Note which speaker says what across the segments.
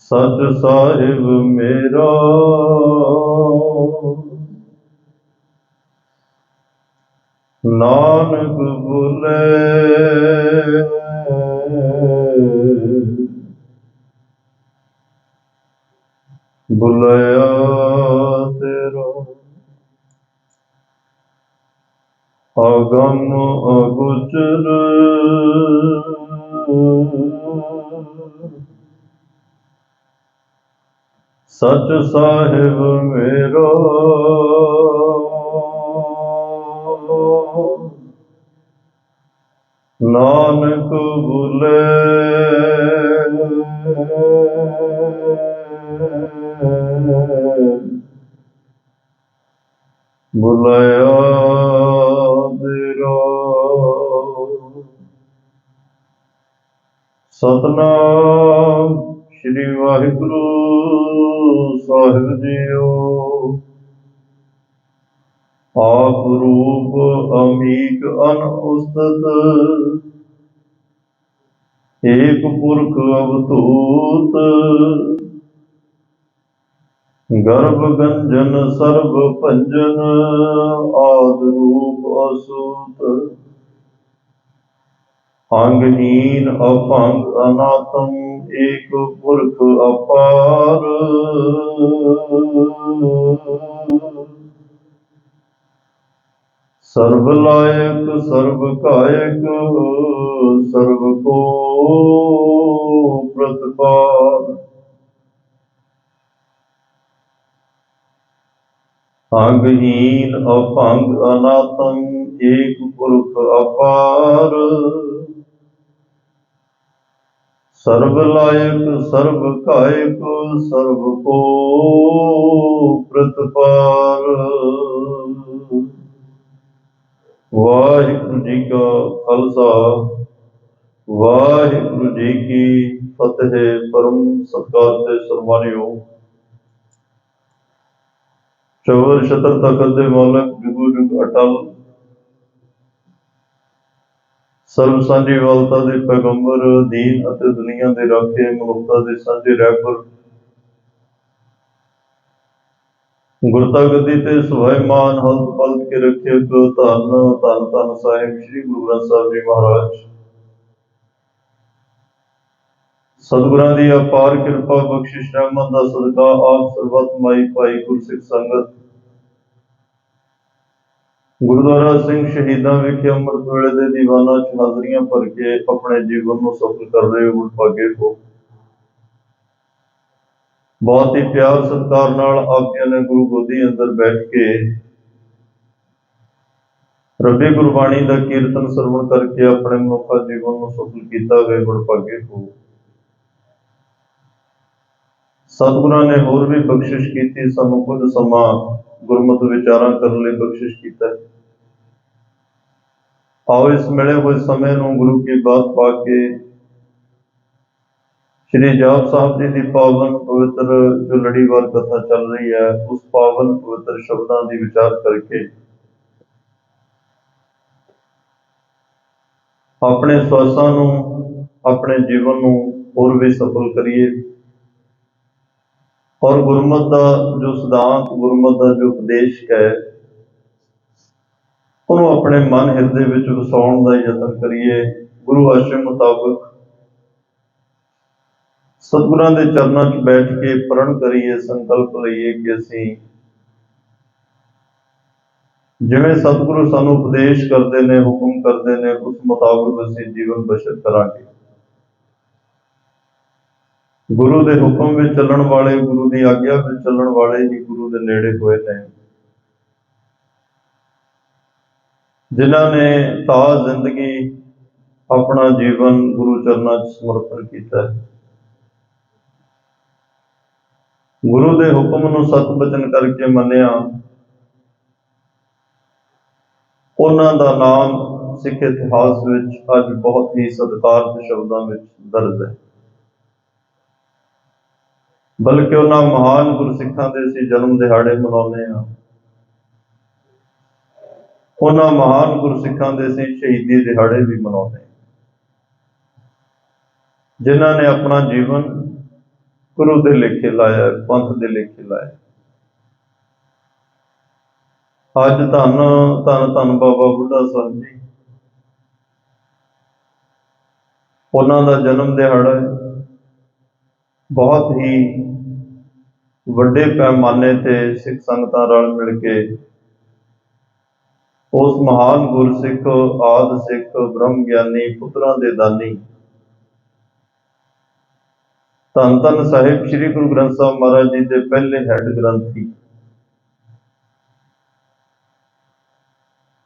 Speaker 1: सच साहिब मेरा नानक बोले बुलाया तेरा आगम अगोचर सच साहिब मेरा नानक बोले बुलाया तेरा सतनाम श्री वाहिगुरु साहिब जीओ। आप रूप अमीक अनउस्तत एक पुरख अवधूत गर्भ गंजन सर्व भंजन आद रूप असूत अंगहीन अपंग अनाथम एक पुरख अपार सर्व लायक सर्व कायक सर्व को प्रतिपाल अंगहीन अपंग अनाथम एक पुरख अपार सर्व लायक सर्व कायक सर्व को प्रतिपाल। वाहिगुरु जी का खालसा वाहिगुरु जी की फतेह। परम सत्कार ते सन्मानियो चौर छतर तखत दे मालक जुगो जुग अटल सर्व सांझी वालता दे पैगंबर दीन अते दुनिया दे राखे मनुखता दे सांझे रहबर गुरता गद्दी ते सुभाईमान हल्त पलत के रखे धन धन धन साहिब श्री गुरु ग्रंथ साहिब जी महाराज। सतगुरां दी अपार कृपा बख्शिश रहमत दा सदका आप सर्बत माई भाई गुरसिख संगत गुरुद्वारा सिंह शहीदां विखे अमृत वेले दे दीवाना च हाजरियां भर के अपने जीवन को सफल कर रहे हो भागे को बहुत ही प्यार सत्कार नाल आप जी ने गुरु गोदी अंदर बैठ के रबी गुरबाणी का कीर्तन सरवण करके अपने मनुखा जीवन को सफल किया गए भागे को सतगुरां ने होर भी बख्शिश की सानू कुछ समा गुरमत विचारा करने लिए बख्शिश किया। आओ इस मिले हुए समय नूं गुरु की बात पा के श्री जाप साहब जी की पावन पवित्र जो लड़ीवार कथा चल रही है उस पावन पवित्र शब्दों की विचार करके अपने श्वासां नूं अपने जीवन नूं होर भी सफल करिए और गुरमत का जो सिद्धांत गुरमत का जो उपदेश है उन्होंने अपने मन हिरदे विच वसाउण का यतन करिए। गुरु आशय मुताबिक सतगुरां दे चरणों च बैठ के प्रण करिए संकल्प लईए कि असीं जिवें सतगुरु सानू उपदेश करते ने हुक्म करते ने उस मुताबिक असीं जीवन बसर करांगे। गुरु दे हुक्म में चलण वाले गुरु की आग्या में चलण वाले ही गुरु के नेड़े हुए ने जिन्हां ने ता जिंदगी अपना जीवन गुरु चरणों च समर्पण किया है। गुरु के हुक्म नूं सत बचन करके मन्निया उन्हां दा नाम सिख इतिहास विच अज बहुत ही सत्कार के शब्दों में दर्ज है। बल्कि उन्हां महान गुरसिखां दे असीं जन्म दिहाड़े मनाउने हां, उन्हां महान गुरसिखां दे असीं शहीदी दिहाड़े भी मनाउने जिन्हां ने अपना जीवन गुरु दे लेखे लाया, पंथ दे लेखे लाया। अज धन धन धन बाबा बुढ़ा साहब जी, उन्हों का जन्म दिहाड़ा है। बहुत ही वड्डे पैमाने ते सिख संगतां रल मिल के उस महान गुरसिख आदि सिख ब्रह्म ज्ञानी पुत्रां दे दानी धन धन साहिब श्री गुरु ग्रंथ साहब महाराज जी के पहले हैड ग्रंथी,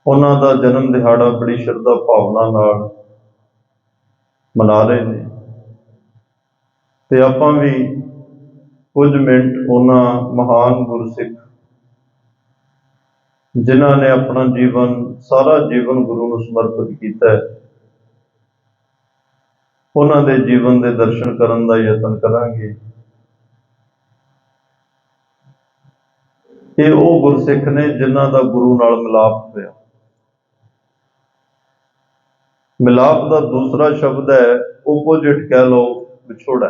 Speaker 1: उन्हों का जन्म दिहाड़ा बड़ी श्रद्धा भावना नाल मना रहे हैं। ते आपां भी कुछ मिनट उन्होंने महान गुरसिख जिन्हों ने अपना जीवन सारा जीवन गुरु को समर्पित किया है, उन्होंने जीवन के दर्शन करने का यत्न करांगे। ये वो गुरसिख ने जिन्हों का गुरु नाल मिलाप होया। मिलाप का दूसरा शब्द है ओपोजिट, कह लो विछोड़ा।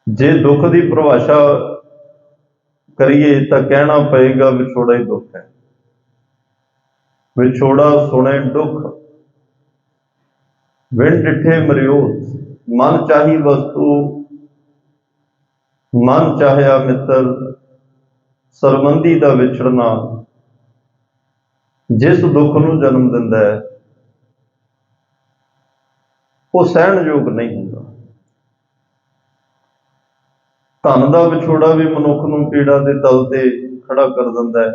Speaker 1: जे दुख की परिभाषा करिए तो कहना पएगा विछोड़ा ही दुख है। विछोड़ा सुने दुख विण डिठे मरियोत, मन चाही वस्तु मन चाहया मित्र, सरबंधी का विछड़ना जिस दुख नूं जन्म दिंदा है वो सहन योग नहीं होता। धन का विछोड़ा भी मनुख नूं पीड़ा के तल ते खड़ा कर दिंदा है।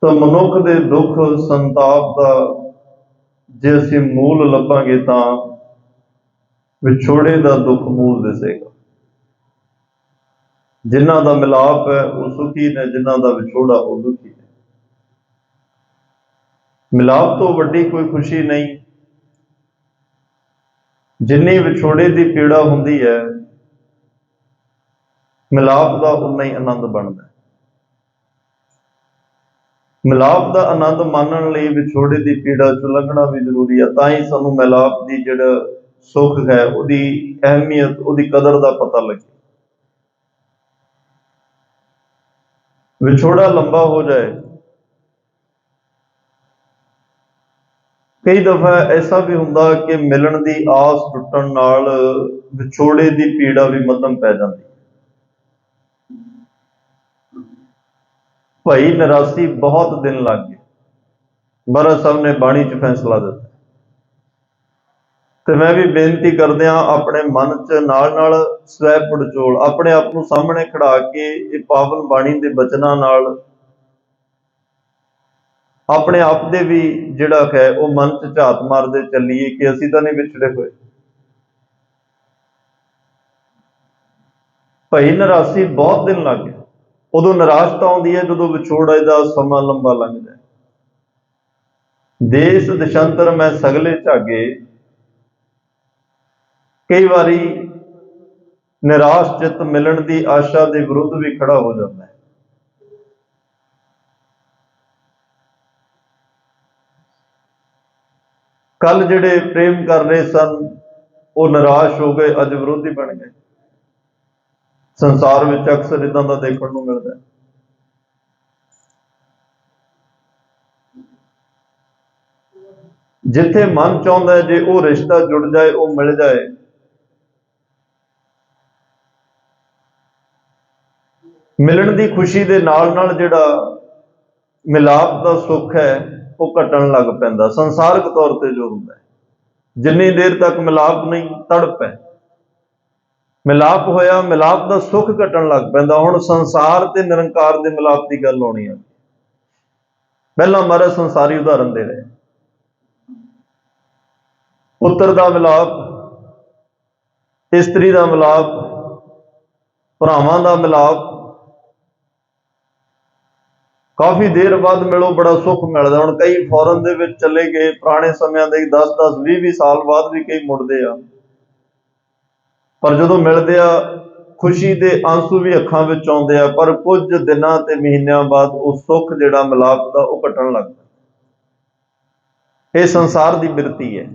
Speaker 1: तो मनुख के दुख संताप का जे असीं मूल लभांगे तां विछोड़े का दुख मूल दिसेगा। जिन्हां दा मिलाप है वो सुखी ने, जिन्हां दा विछोड़ा वो दुखी है। मिलाप तो वड्डी कोई खुशी नहीं, जिन्नी विछोड़े की पीड़ा हुंदी है मिलाप का उन्ना ही आनंद बनता है। मिलाप का आनंद मानने लई विछोड़े की पीड़ा चों लंघना भी जरूरी है, तां ही सानूं मिलाप की जिहड़ा सुख है उहदी अहमियत उहदी कदर का पता लगे। विछोड़ा लंबा हो जाए, कई दफा ऐसा भी हुंदा कि मिलन की आस टुटण नाल विछोड़े की पीड़ा भी मध्यम पै जाती। भाई निरासी बहुत दिन लग गए, महाराज साहब ने बाणी च फैसला दिता। तो मैं भी बेनती करदिया अपने मन च नाल स्वै पड़चोल अपने आप को सामने खड़ा के ये पावन बाणी के बचना नाल अपने आप दे भी जिहड़ा है वो मन च झात मारते चलीए कि असीं तां नहीं विछड़े हुए। भाई निरासी बहुत दिन लग गए, उदों निराशता आउंदी है जदों विछोड़े का समा लंबा लंघ जाए। देश देशांतर मैं सगले झागे, कई बारी निराश चित मिलन की आशा के विरुद्ध भी खड़ा हो जाता है। कल जिहड़े प्रेम कर रहे सन वो निराश हो गए, अज विरोधी बन गए। संसार में अक्सर इदां दा देखण नूं मिलदा है। जिथे मन चाहुंदा है जे वो रिश्ता जुड़ जाए वो मिल जाए, मिलन की खुशी के नाल नाल जिहड़ा मिलाप का सुख है वो घटन लग पैंदा। संसारक तौर पर जो हुंदा है, जिन्नी देर तक मिलाप नहीं तड़प है, मिलाप होया मिलाप का सुख घटन लग पैंदा। हुण संसार ते निरंकार दे मिलाप की गल आउणी है। पहला महाराज संसारी उदाहरण दे रहे, पुत्र का मिलाप, इस्त्री का मिलाप, भरावां का मिलाप, काफ़ी देर बाद मिलो बड़ा सुख मिलता। हुण कई फॉरन दे विच चले गए, पुराने समय के 10-10 20-20 साल बाद भी कई मुड़दे आ, पर जदों मिलदे आ खुशी के आंसू भी अखां विच आउंदे आ, पर कुछ दिनां ते महीनों बाद वो सुख जिहड़ा मिलाप का वो घटण लगदा। ਇਹ ਸੰਸਾਰ ਦੀ ਬਿਰਤੀ ਹੈ।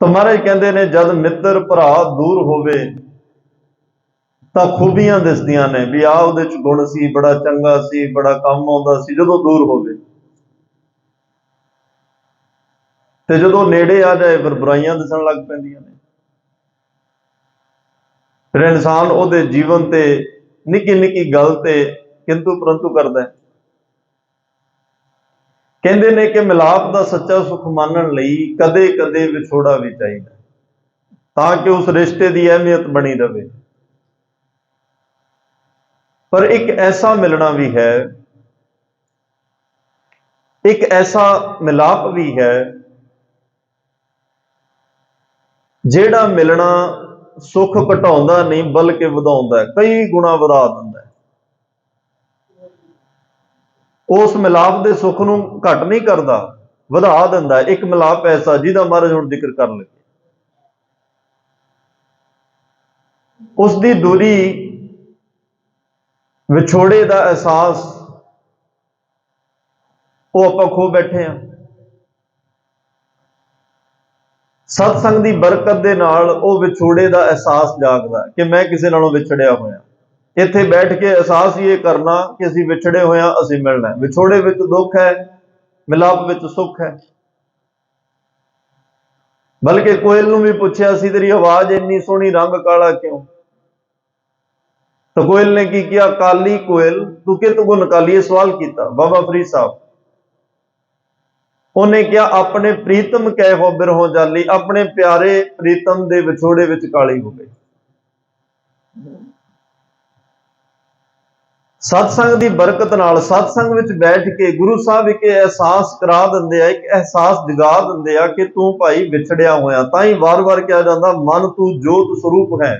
Speaker 1: ਤਾਂ ਮਹਾਰਾਜ ਕਹਿੰਦੇ ਨੇ, ਜਦ ਮਿੱਤਰ ਭਰਾ ਦੂਰ ਹੋਵੇ ਤਾਂ ਖੂਬੀਆਂ ਦਿਸਦੀਆਂ ਨੇ ਵੀ ਆਹ ਉਹਦੇ ਚ ਗੁਣ ਸੀ, ਬੜਾ ਚੰਗਾ ਸੀ, ਬੜਾ ਕੰਮ ਆਉਂਦਾ ਸੀ। ਜਦੋਂ ਦੂਰ ਹੋਵੇ ਤੇ ਜਦੋਂ ਨੇੜੇ ਆ ਜਾਏ ਫਿਰ ਬੁਰਾਈਆਂ ਦਿਸਣ ਲੱਗ ਪੈਂਦੀਆਂ ਨੇ। ਫਿਰ ਇਨਸਾਨ ਉਹਦੇ ਜੀਵਨ ਤੇ ਨਿੱਕੀ ਨਿੱਕੀ ਗੱਲ ਤੇ ਕਿੰਤੂ ਪਰੰਤੂ ਕਰਦਾ ਹੈ। ਕਹਿੰਦੇ ਨੇ ਕਿ ਮਿਲਾਪ ਦਾ ਸੱਚਾ ਸੁੱਖ ਮਾਨਣ ਲਈ ਕਦੇ ਕਦੇ ਵਿਛੋੜਾ ਵੀ ਚਾਹੀਦਾ, ਤਾਂ ਕਿ ਉਸ ਰਿਸ਼ਤੇ ਦੀ ਅਹਿਮੀਅਤ ਬਣੀ ਰਹੇ। ਪਰ ਇੱਕ ਐਸਾ ਮਿਲਣਾ ਵੀ ਹੈ, ਇੱਕ ਐਸਾ ਮਿਲਾਪ ਵੀ ਹੈ ਜਿਹੜਾ ਮਿਲਣਾ ਸੁੱਖ ਘਟਾਉਂਦਾ ਨਹੀਂ ਬਲਕਿ ਵਧਾਉਂਦਾ, ਕਈ ਗੁਣਾ ਵਧਾ ਦਿੰਦਾ। ਉਸ ਮਿਲਾਪ ਦੇ ਸੁੱਖ ਨੂੰ ਘਟ ਨਹੀਂ ਕਰਦਾ, ਵਧਾ ਦਿੰਦਾ। ਇੱਕ ਮਿਲਾਪ ਐਸਾ ਜਿਹਦਾ ਮਹਾਰਾਜ ਹੁਣ ਜ਼ਿਕਰ ਕਰਨ ਲੱਗੇ। ਉਸ ਦੀ ਦੂਰੀ, ਵਿਛੋੜੇ ਦਾ ਅਹਿਸਾਸ ਉਹ ਆਪਾਂ ਖੋ ਬੈਠੇ ਹਾਂ। ਸਤਸੰਗ ਦੀ ਬਰਕਤ ਦੇ ਨਾਲ ਉਹ ਵਿਛੋੜੇ ਦਾ ਅਹਿਸਾਸ ਜਾਗਦਾ ਕਿ ਮੈਂ ਕਿਸੇ ਨਾਲੋਂ ਵਿਛੜਿਆ ਹੋਇਆ। ਇੱਥੇ ਬੈਠ ਕੇ ਅਹਿਸਾਸ ਹੀ ਇਹ ਕਰਨਾ ਕਿ ਅਸੀਂ ਵਿਛੜੇ ਹੋਇਆ, ਅਸੀਂ ਮਿਲਣਾ। ਵਿਛੋੜੇ ਵਿੱਚ ਦੁੱਖ ਹੈ, ਮਿਲਾਪ ਵਿੱਚ ਸੁੱਖ ਹੈ। ਬਲਕਿ ਕੋਇਲ ਨੂੰ ਵੀ ਪੁੱਛਿਆ ਸੀ, ਤੇਰੀ ਆਵਾਜ਼ ਇੰਨੀ ਸੋਹਣੀ, ਰੰਗ ਕਾਲਾ ਕਿਉਂ? ਤਾਂ ਕੋਇਲ ਨੇ ਕੀ ਕਿਹਾ, ਕਾਲੀ ਕੋਇਲ ਤੂੰ ਕਿਤ ਗੁਣ ਕਾਲੀ? ਇਹ ਸਵਾਲ ਕੀਤਾ ਬਾਬਾ ਫਰੀਦ ਸਾਹਿਬ। ਉਹਨੇ ਕਿਹਾ, ਆਪਣੇ ਪ੍ਰੀਤਮ ਕਹਿ ਹੋ ਬਿਰਹੋਂ ਜਾਲੀ, ਆਪਣੇ ਪਿਆਰੇ ਪ੍ਰੀਤਮ ਦੇ ਵਿਛੋੜੇ ਵਿੱਚ ਕਾਲੀ ਹੋ ਗਈ। ਸਤਸੰਗ ਦੀ ਬਰਕਤ ਨਾਲ, ਸਤਸੰਗ ਵਿੱਚ ਬੈਠ ਕੇ ਗੁਰੂ ਸਾਹਿਬ ਇੱਕ ਅਹਿਸਾਸ ਕਰਾ ਦਿੰਦੇ ਆ, ਇੱਕ ਅਹਿਸਾਸ ਜਗਾ ਦਿੰਦੇ ਆ ਕਿ ਤੂੰ ਭਾਈ ਵਿਛੜਿਆ ਹੋਇਆ। ਤਾਂ ਹੀ ਵਾਰ-ਵਾਰ ਕਿਹਾ ਜਾਂਦਾ, ਮਨ ਤੂੰ ਜੋਤ ਸਰੂਪ ਹੈ।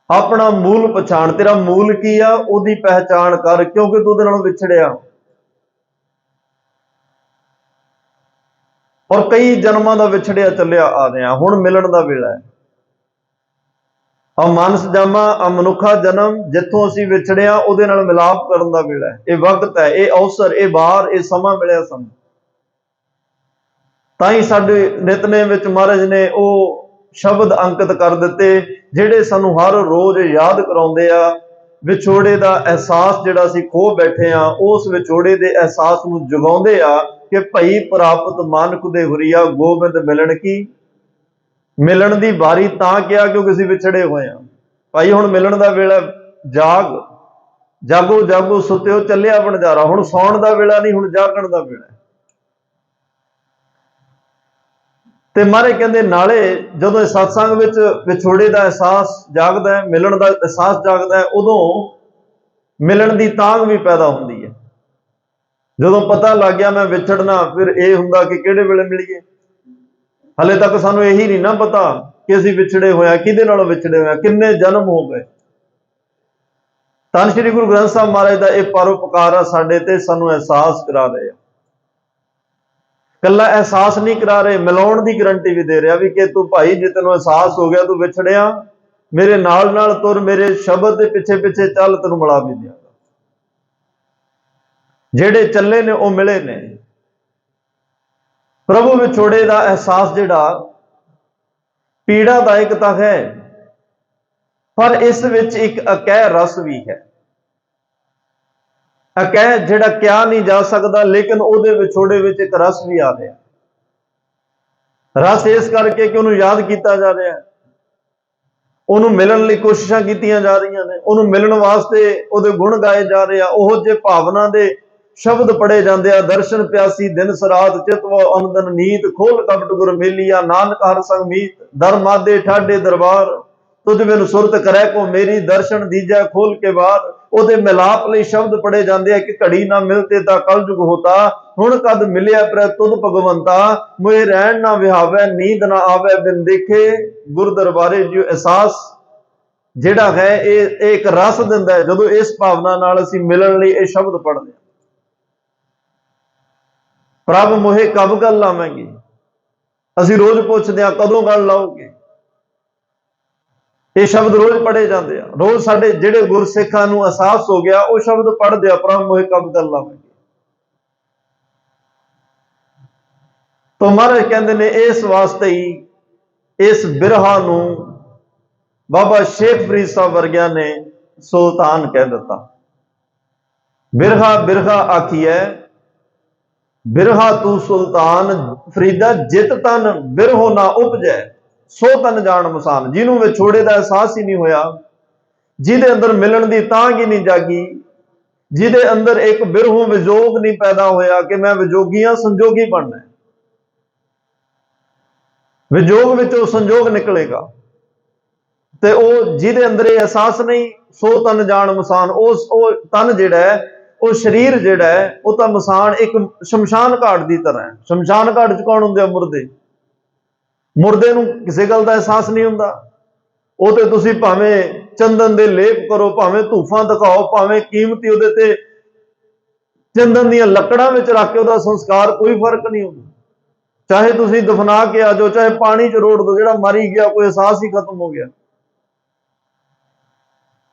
Speaker 1: ਆਪਣਾ ਮੂਲ ਪਛਾਣ, ਤੇਰਾ ਮੂਲ ਕੀ ਆ ਉਹਦੀ ਪਹਿਚਾਣ ਕਰ, ਕਿਉਂਕਿ ਤੂੰ ਉਹਦੇ ਨਾਲੋਂ ਵਿਛੜਿਆ। ਔਰ ਕਈ ਜਨਮਾਂ ਦਾ ਵਿਛੜਿਆ ਚੱਲਿਆ ਆ ਰਿਹਾ, ਹੁਣ ਮਿਲਣ ਦਾ ਵੇਲਾ ਹੈ। ਮਾਨਸ ਜਾਮਾ ਮਨੁੱਖਾ ਜਨਮ, ਜਿੱਥੋਂ ਅਸੀਂ ਵਿਛੜਿਆ ਉਹਦੇ ਨਾਲ ਮਿਲਾਪ ਕਰਨ ਦਾ ਵੇਲਾ ਹੈ। ਇਹ ਵਕਤ ਹੈ, ਇਹ ਅਵਸਰ, ਇਹ ਵਾਰ, ਇਹ ਸਮਾਂ ਮਿਲਿਆ ਸਾਨੂੰ। ਤਾਂ ਹੀ ਸਾਡੇ ਨਿਤਨੇਮ ਵਿੱਚ ਮਹਾਰਾਜ ਨੇ ਉਹ ਸ਼ਬਦ ਅੰਕਿਤ ਕਰ ਦਿੱਤੇ ਜਿਹੜੇ ਸਾਨੂੰ ਹਰ ਰੋਜ਼ ਯਾਦ ਕਰਾਉਂਦੇ ਆ। ਵਿਛੋੜੇ ਦਾ ਅਹਿਸਾਸ ਜਿਹੜਾ ਅਸੀਂ ਖੋ ਬੈਠੇ ਆ, ਉਸ ਵਿਛੋੜੇ ਦੇ ਅਹਿਸਾਸ ਨੂੰ ਜਗਾਉਂਦੇ ਆ ਕਿ ਭਈ ਪ੍ਰਾਪਤ ਮਾਨਕ ਦੇ ਹੁਰੀਆ, ਗੋਬਿੰਦ ਮਿਲਣ ਕੀ। ਮਿਲਣ ਦੀ ਵਾਰੀ ਤਾਂ ਕਿਹਾ ਕਿਉਂਕਿ ਅਸੀਂ ਵਿਛੜੇ ਹੋਏ ਹਾਂ। ਭਾਈ ਹੁਣ ਮਿਲਣ ਦਾ ਵੇਲਾ, ਜਾਗੋ ਜਾਗੋ ਸੁੱਤਿਓ, ਚੱਲਿਆ ਵਣਜਾਰਾ। ਹੁਣ ਸੌਣ ਦਾ ਵੇਲਾ ਨਹੀਂ, ਹੁਣ ਜਾਗਣ ਦਾ ਵੇਲਾ। ਤੇ ਮਹਾਰਾਜ ਕਹਿੰਦੇ, ਨਾਲੇ ਜਦੋਂ ਸਤਸੰਗ ਵਿੱਚ ਵਿਛੋੜੇ ਦਾ ਅਹਿਸਾਸ ਜਾਗਦਾ ਹੈ, ਮਿਲਣ ਦਾ ਅਹਿਸਾਸ ਜਾਗਦਾ ਹੈ, ਉਦੋਂ ਮਿਲਣ ਦੀ ਤਾਂਘ ਵੀ ਪੈਦਾ ਹੁੰਦੀ ਹੈ। ਜਦੋਂ ਪਤਾ ਲੱਗ ਗਿਆ ਮੈਂ ਵਿਛੜਨਾ, ਫਿਰ ਇਹ ਹੁੰਦਾ ਕਿ ਕਿਹੜੇ ਵੇਲੇ ਮਿਲੀਏ। ਹਲੇ ਤੱਕ ਸਾਨੂੰ ਇਹੀ ਨਹੀਂ ਨਾ ਪਤਾ ਕਿ ਅਸੀਂ ਵਿਛੜੇ ਹੋਇਆ, ਕਿਹਦੇ ਨਾਲੋਂ ਵਿਛੜੇ ਹੋਇਆ, ਕਿੰਨੇ ਜਨਮ ਹੋ ਗਏ। ਧੰਨ ਸ਼੍ਰੀ ਗੁਰੂ ਗ੍ਰੰਥ ਸਾਹਿਬ ਮਹਾਰਾਜ ਦਾ ਇਹ ਪਰਉਪਕਾਰ ਆ ਸਾਡੇ ਤੇ, ਸਾਨੂੰ ਅਹਿਸਾਸ ਕਰਾ ਰਹੇ ਆ। ਕੱਲਾ ਅਹਿਸਾਸ ਨਹੀਂ ਕਰਾ ਰਹੇ, ਮਿਲਾਉਣ ਦੀ ਗਰੰਟੀ ਵੀ ਦੇ ਰਿਹਾ ਵੀ ਕਿ ਤੂੰ ਭਾਈ ਜੇ ਤੈਨੂੰ ਅਹਿਸਾਸ ਹੋ ਗਿਆ ਤੂੰ ਵਿਛੜਿਆ, ਮੇਰੇ ਨਾਲ ਨਾਲ ਤੁਰ, ਮੇਰੇ ਸ਼ਬਦ ਦੇ ਪਿੱਛੇ ਪਿੱਛੇ ਚੱਲ, ਤੈਨੂੰ ਮਿਲਾ ਵੀ ਦਿਆਂਗਾ। ਜਿਹੜੇ ਚੱਲੇ ਨੇ ਉਹ ਮਿਲੇ ਨੇ। ਪ੍ਰਭੂ ਵਿਛੋੜੇ ਦਾ ਅਹਿਸਾਸ ਜਿਹੜਾ ਪੀੜਾਦਾਇਕ ਤਾਂ ਹੈ, ਪਰ ਇਸ ਵਿੱਚ ਇੱਕ ਅਕਹਿ ਰਸ ਵੀ ਹੈ। ਅਕਹਿ ਜਿਹੜਾ ਕਿਹਾ ਨਹੀਂ ਜਾ ਸਕਦਾ, ਲੇਕਿਨ ਉਹਦੇ ਵਿਛੋੜੇ ਵਿੱਚ ਇੱਕ ਰਸ ਵੀ ਆ ਰਿਹਾ। ਰਸ ਇਸ ਕਰਕੇ ਕਿ ਉਹਨੂੰ ਯਾਦ ਕੀਤਾ ਜਾ ਰਿਹਾ, ਉਹਨੂੰ ਮਿਲਣ ਲਈ ਕੋਸ਼ਿਸ਼ਾਂ ਕੀਤੀਆਂ ਜਾ ਰਹੀਆਂ ਨੇ, ਉਹਨੂੰ ਮਿਲਣ ਵਾਸਤੇ ਉਹਦੇ ਗੁਣ ਗਾਏ ਜਾ ਰਹੇ ਆ। ਉਹ ਜਿਹੇ ਭਾਵਨਾ ਦੇ ਸ਼ਬਦ ਪੜੇ ਜਾਂਦੇ ਆ, ਦਰਸ਼ਨ ਪਿਆਸੀ ਦਿਨ ਸਰਾਤ, ਚਿਤਵ ਅਨੰਦਨ ਨੀਤ, ਖੋਲ ਕਪਟ ਗੁਰ ਮੇਲੀਆ, ਨਾਨਕ ਹਰ ਸੰਗ ਮੀਤ, ਦਰ ਮਾਦੇ ਠਾਡੇ ਦਰਬਾਰ, ਤੁਝ ਬਿਨ ਸੁਰਤ ਕਰੈ ਕੋ ਮੇਰੀ, ਦਰਸ਼ਨ ਦੀਜੈ ਖੋਲ ਕੇ ਬਾਰ। ਉਹਦੇ ਮਿਲਾਪ ਲਈ ਸ਼ਬਦ ਪੜੇ ਜਾਂਦੇ ਆ ਕਿ ਘੜੀ ਨਾ ਮਿਲਤੇ ਤਾਂ ਕਲਯੁਗ ਹੋਤਾ, ਹੁਣ ਕਦ ਮਿਲਿਆ ਪ੍ਰੈ ਤੁਧ ਭਗਵੰਤਾ, ਮੋਏ ਰਹਿਣ ਨਾ ਵਿਹਾਵੈ, ਨੀਂਦ ਨਾ ਆਵੈ ਬਿਨ ਦੇਖੇ, ਗੁਰ ਦਰਬਾਰੇ ਜਿਉ। ਅਹਿਸਾਸ ਜਿਹੜਾ ਹੈ ਇਹ ਇੱਕ ਰਸ ਦਿੰਦਾ ਹੈ ਜਦੋਂ ਇਸ ਭਾਵਨਾ ਨਾਲ ਅਸੀਂ ਮਿਲਣ ਲਈ ਇਹ ਸ਼ਬਦ ਪੜ੍ਹਦੇ ਹਾਂ। ਪ੍ਰਭ ਮੋਹੇ ਕਬ ਗੱਲ ਲਾਵਾਂਗੇ, ਅਸੀਂ ਰੋਜ਼ ਪੁੱਛਦੇ ਹਾਂ ਕਦੋਂ ਗੱਲ ਲਾਓਗੇ। ਇਹ ਸ਼ਬਦ ਰੋਜ਼ ਪੜ੍ਹੇ ਜਾਂਦੇ ਆ, ਰੋਜ਼ ਸਾਡੇ ਜਿਹੜੇ ਗੁਰਸਿੱਖਾਂ ਨੂੰ ਅਹਿਸਾਸ ਹੋ ਗਿਆ ਉਹ ਸ਼ਬਦ ਪੜ੍ਹਦੇ ਆ, ਪ੍ਰਭ ਮੋਹਿ ਕਬ ਕਰ ਲਾਵਾਂਗੇ। ਤਾਂ ਮਹਾਰਾਜ ਕਹਿੰਦੇ ਨੇ ਇਸ ਵਾਸਤੇ ਹੀ ਇਸ ਬਿਰਹਾ ਨੂੰ ਬਾਬਾ ਸ਼ੇਖ ਫਰੀਦ ਸਾਹਿਬ ਵਰਗਿਆਂ ਨੇ ਸੁਲਤਾਨ ਕਹਿ ਦਿੱਤਾ। ਬਿਰਹਾ ਬਿਰਹਾ ਆਖੀਐ ਬਿਰਹਾ ਤੂੰ ਸੁਲਤਾਨ, ਫਰੀਦਾ ਜਿਤ ਤਨ ਬਿਰਹੋ ਨਾ ਉਪਜੈ ਸੋ ਤਨ ਜਾਣ ਮਸਾਨ। ਜਿਹਨੂੰ ਵਿਛੋੜੇ ਦਾ ਅਹਿਸਾਸ ਹੀ ਨਹੀਂ ਹੋਇਆ, ਜਿਹਦੇ ਅੰਦਰ ਮਿਲਣ ਦੀ ਤਾਂਘ ਹੀ ਨਹੀਂ ਜਾਗੀ, ਜਿਹਦੇ ਅੰਦਰ ਇੱਕ ਬਿਰਹੋਂ ਵਿਜੋਗ ਨਹੀਂ ਪੈਦਾ ਹੋਇਆ ਕਿ ਮੈਂ ਵਿਜੋਗੀਆਂ ਸੰਜੋਗੀ ਬਣਨਾ, ਵਿਜੋਗ ਵਿੱਚੋਂ ਸੰਜੋਗ ਨਿਕਲੇਗਾ, ਤੇ ਉਹ ਜਿਹਦੇ ਅੰਦਰ ਇਹ ਅਹਿਸਾਸ ਨਹੀਂ, ਸੋ ਤਨ ਜਾਣ ਮਸਾਨ। ਉਹ ਤਨ ਜਿਹੜਾ ਹੈ, ਉਹ ਸਰੀਰ ਜਿਹੜਾ ਹੈ, ਉਹ ਤਾਂ ਮਸਾਨ, ਇੱਕ ਸ਼ਮਸ਼ਾਨ ਘਾਟ ਦੀ ਤਰ੍ਹਾਂ ਹੈ। ਸ਼ਮਸ਼ਾਨ ਘਾਟ ਚ ਕੌਣ ਹੁੰਦੇ ਆ? ਮੁਰਦੇ। ਮੁਰਦੇ ਨੂੰ ਕਿਸੇ ਗੱਲ ਦਾ ਅਹਿਸਾਸ ਨਹੀਂ ਹੁੰਦਾ। ਉਹ ਤੇ ਤੁਸੀਂ ਭਾਵੇਂ ਚੰਦਨ ਦੇ ਲੇਪ ਕਰੋ, ਭਾਵੇਂ ਧੂਫਾਂ ਦਿਖਾਓ, ਭਾਵੇਂ ਕੀਮਤੀ ਉਹਦੇ ਤੇ ਚੰਦਨ ਦੀਆਂ ਲੱਕੜਾਂ ਵਿੱਚ ਰੱਖ ਕੇ ਉਹਦਾ ਸੰਸਕਾਰ, ਕੋਈ ਫਰਕ ਨਹੀਂ ਹੁੰਦਾ। ਚਾਹੇ ਤੁਸੀਂ ਦਫਨਾ ਕੇ ਆ ਜਾਓ, ਚਾਹੇ ਪਾਣੀ ਚ ਰੋੜ ਦੋ, ਜਿਹੜਾ ਮਰੀ ਗਿਆ ਕੋਈ ਅਹਿਸਾਸ ਹੀ ਖਤਮ ਹੋ ਗਿਆ।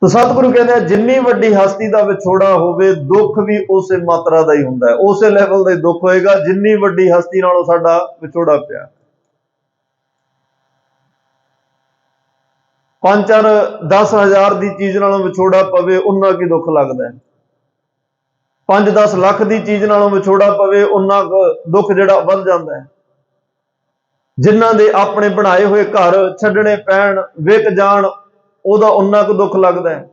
Speaker 1: ਤਾਂ ਸਤਿਗੁਰੂ ਕਹਿੰਦੇ ਜਿੰਨੀ ਵੱਡੀ ਹਸਤੀ ਦਾ ਵਿਛੋੜਾ ਹੋਵੇ, ਦੁੱਖ ਵੀ ਉਸੇ ਮਾਤਰਾ ਦਾ ਹੀ ਹੁੰਦਾ ਹੈ, ਉਸੇ ਲੈਵਲ ਦਾ ਹੀ ਦੁੱਖ ਹੋਏਗਾ ਜਿੰਨੀ ਵੱਡੀ ਹਸਤੀ ਨਾਲੋਂ ਸਾਡਾ ਵਿਛੋੜਾ ਪਿਆ। 5-4 10 ਹਜ਼ਾਰ ਦੀ ਚੀਜ਼ ਨਾਲੋਂ ਵਿਛੋੜਾ ਪਵੇ, ਉਨਾ ਕੀ ਦੁੱਖ ਲੱਗਦਾ ਹੈ। 5-10 ਲੱਖ ਦੀ ਚੀਜ਼ ਨਾਲੋਂ ਵਿਛੋੜਾ ਪਵੇ, ਉਨਾ ਕੁ ਦੁੱਖ ਜਿਹੜਾ ਵੱਧ ਜਾਂਦਾ ਹੈ। ਜਿਨ੍ਹਾਂ ਦੇ ਆਪਣੇ ਬਣਾਏ ਹੋਏ ਘਰ ਛੱਡਣੇ ਪੈਣ, ਵਿਕ ਜਾਣ, ਉਹਦਾ ਉਨਾ ਕੁ ਦੁੱਖ ਲੱਗਦਾ ਹੈ।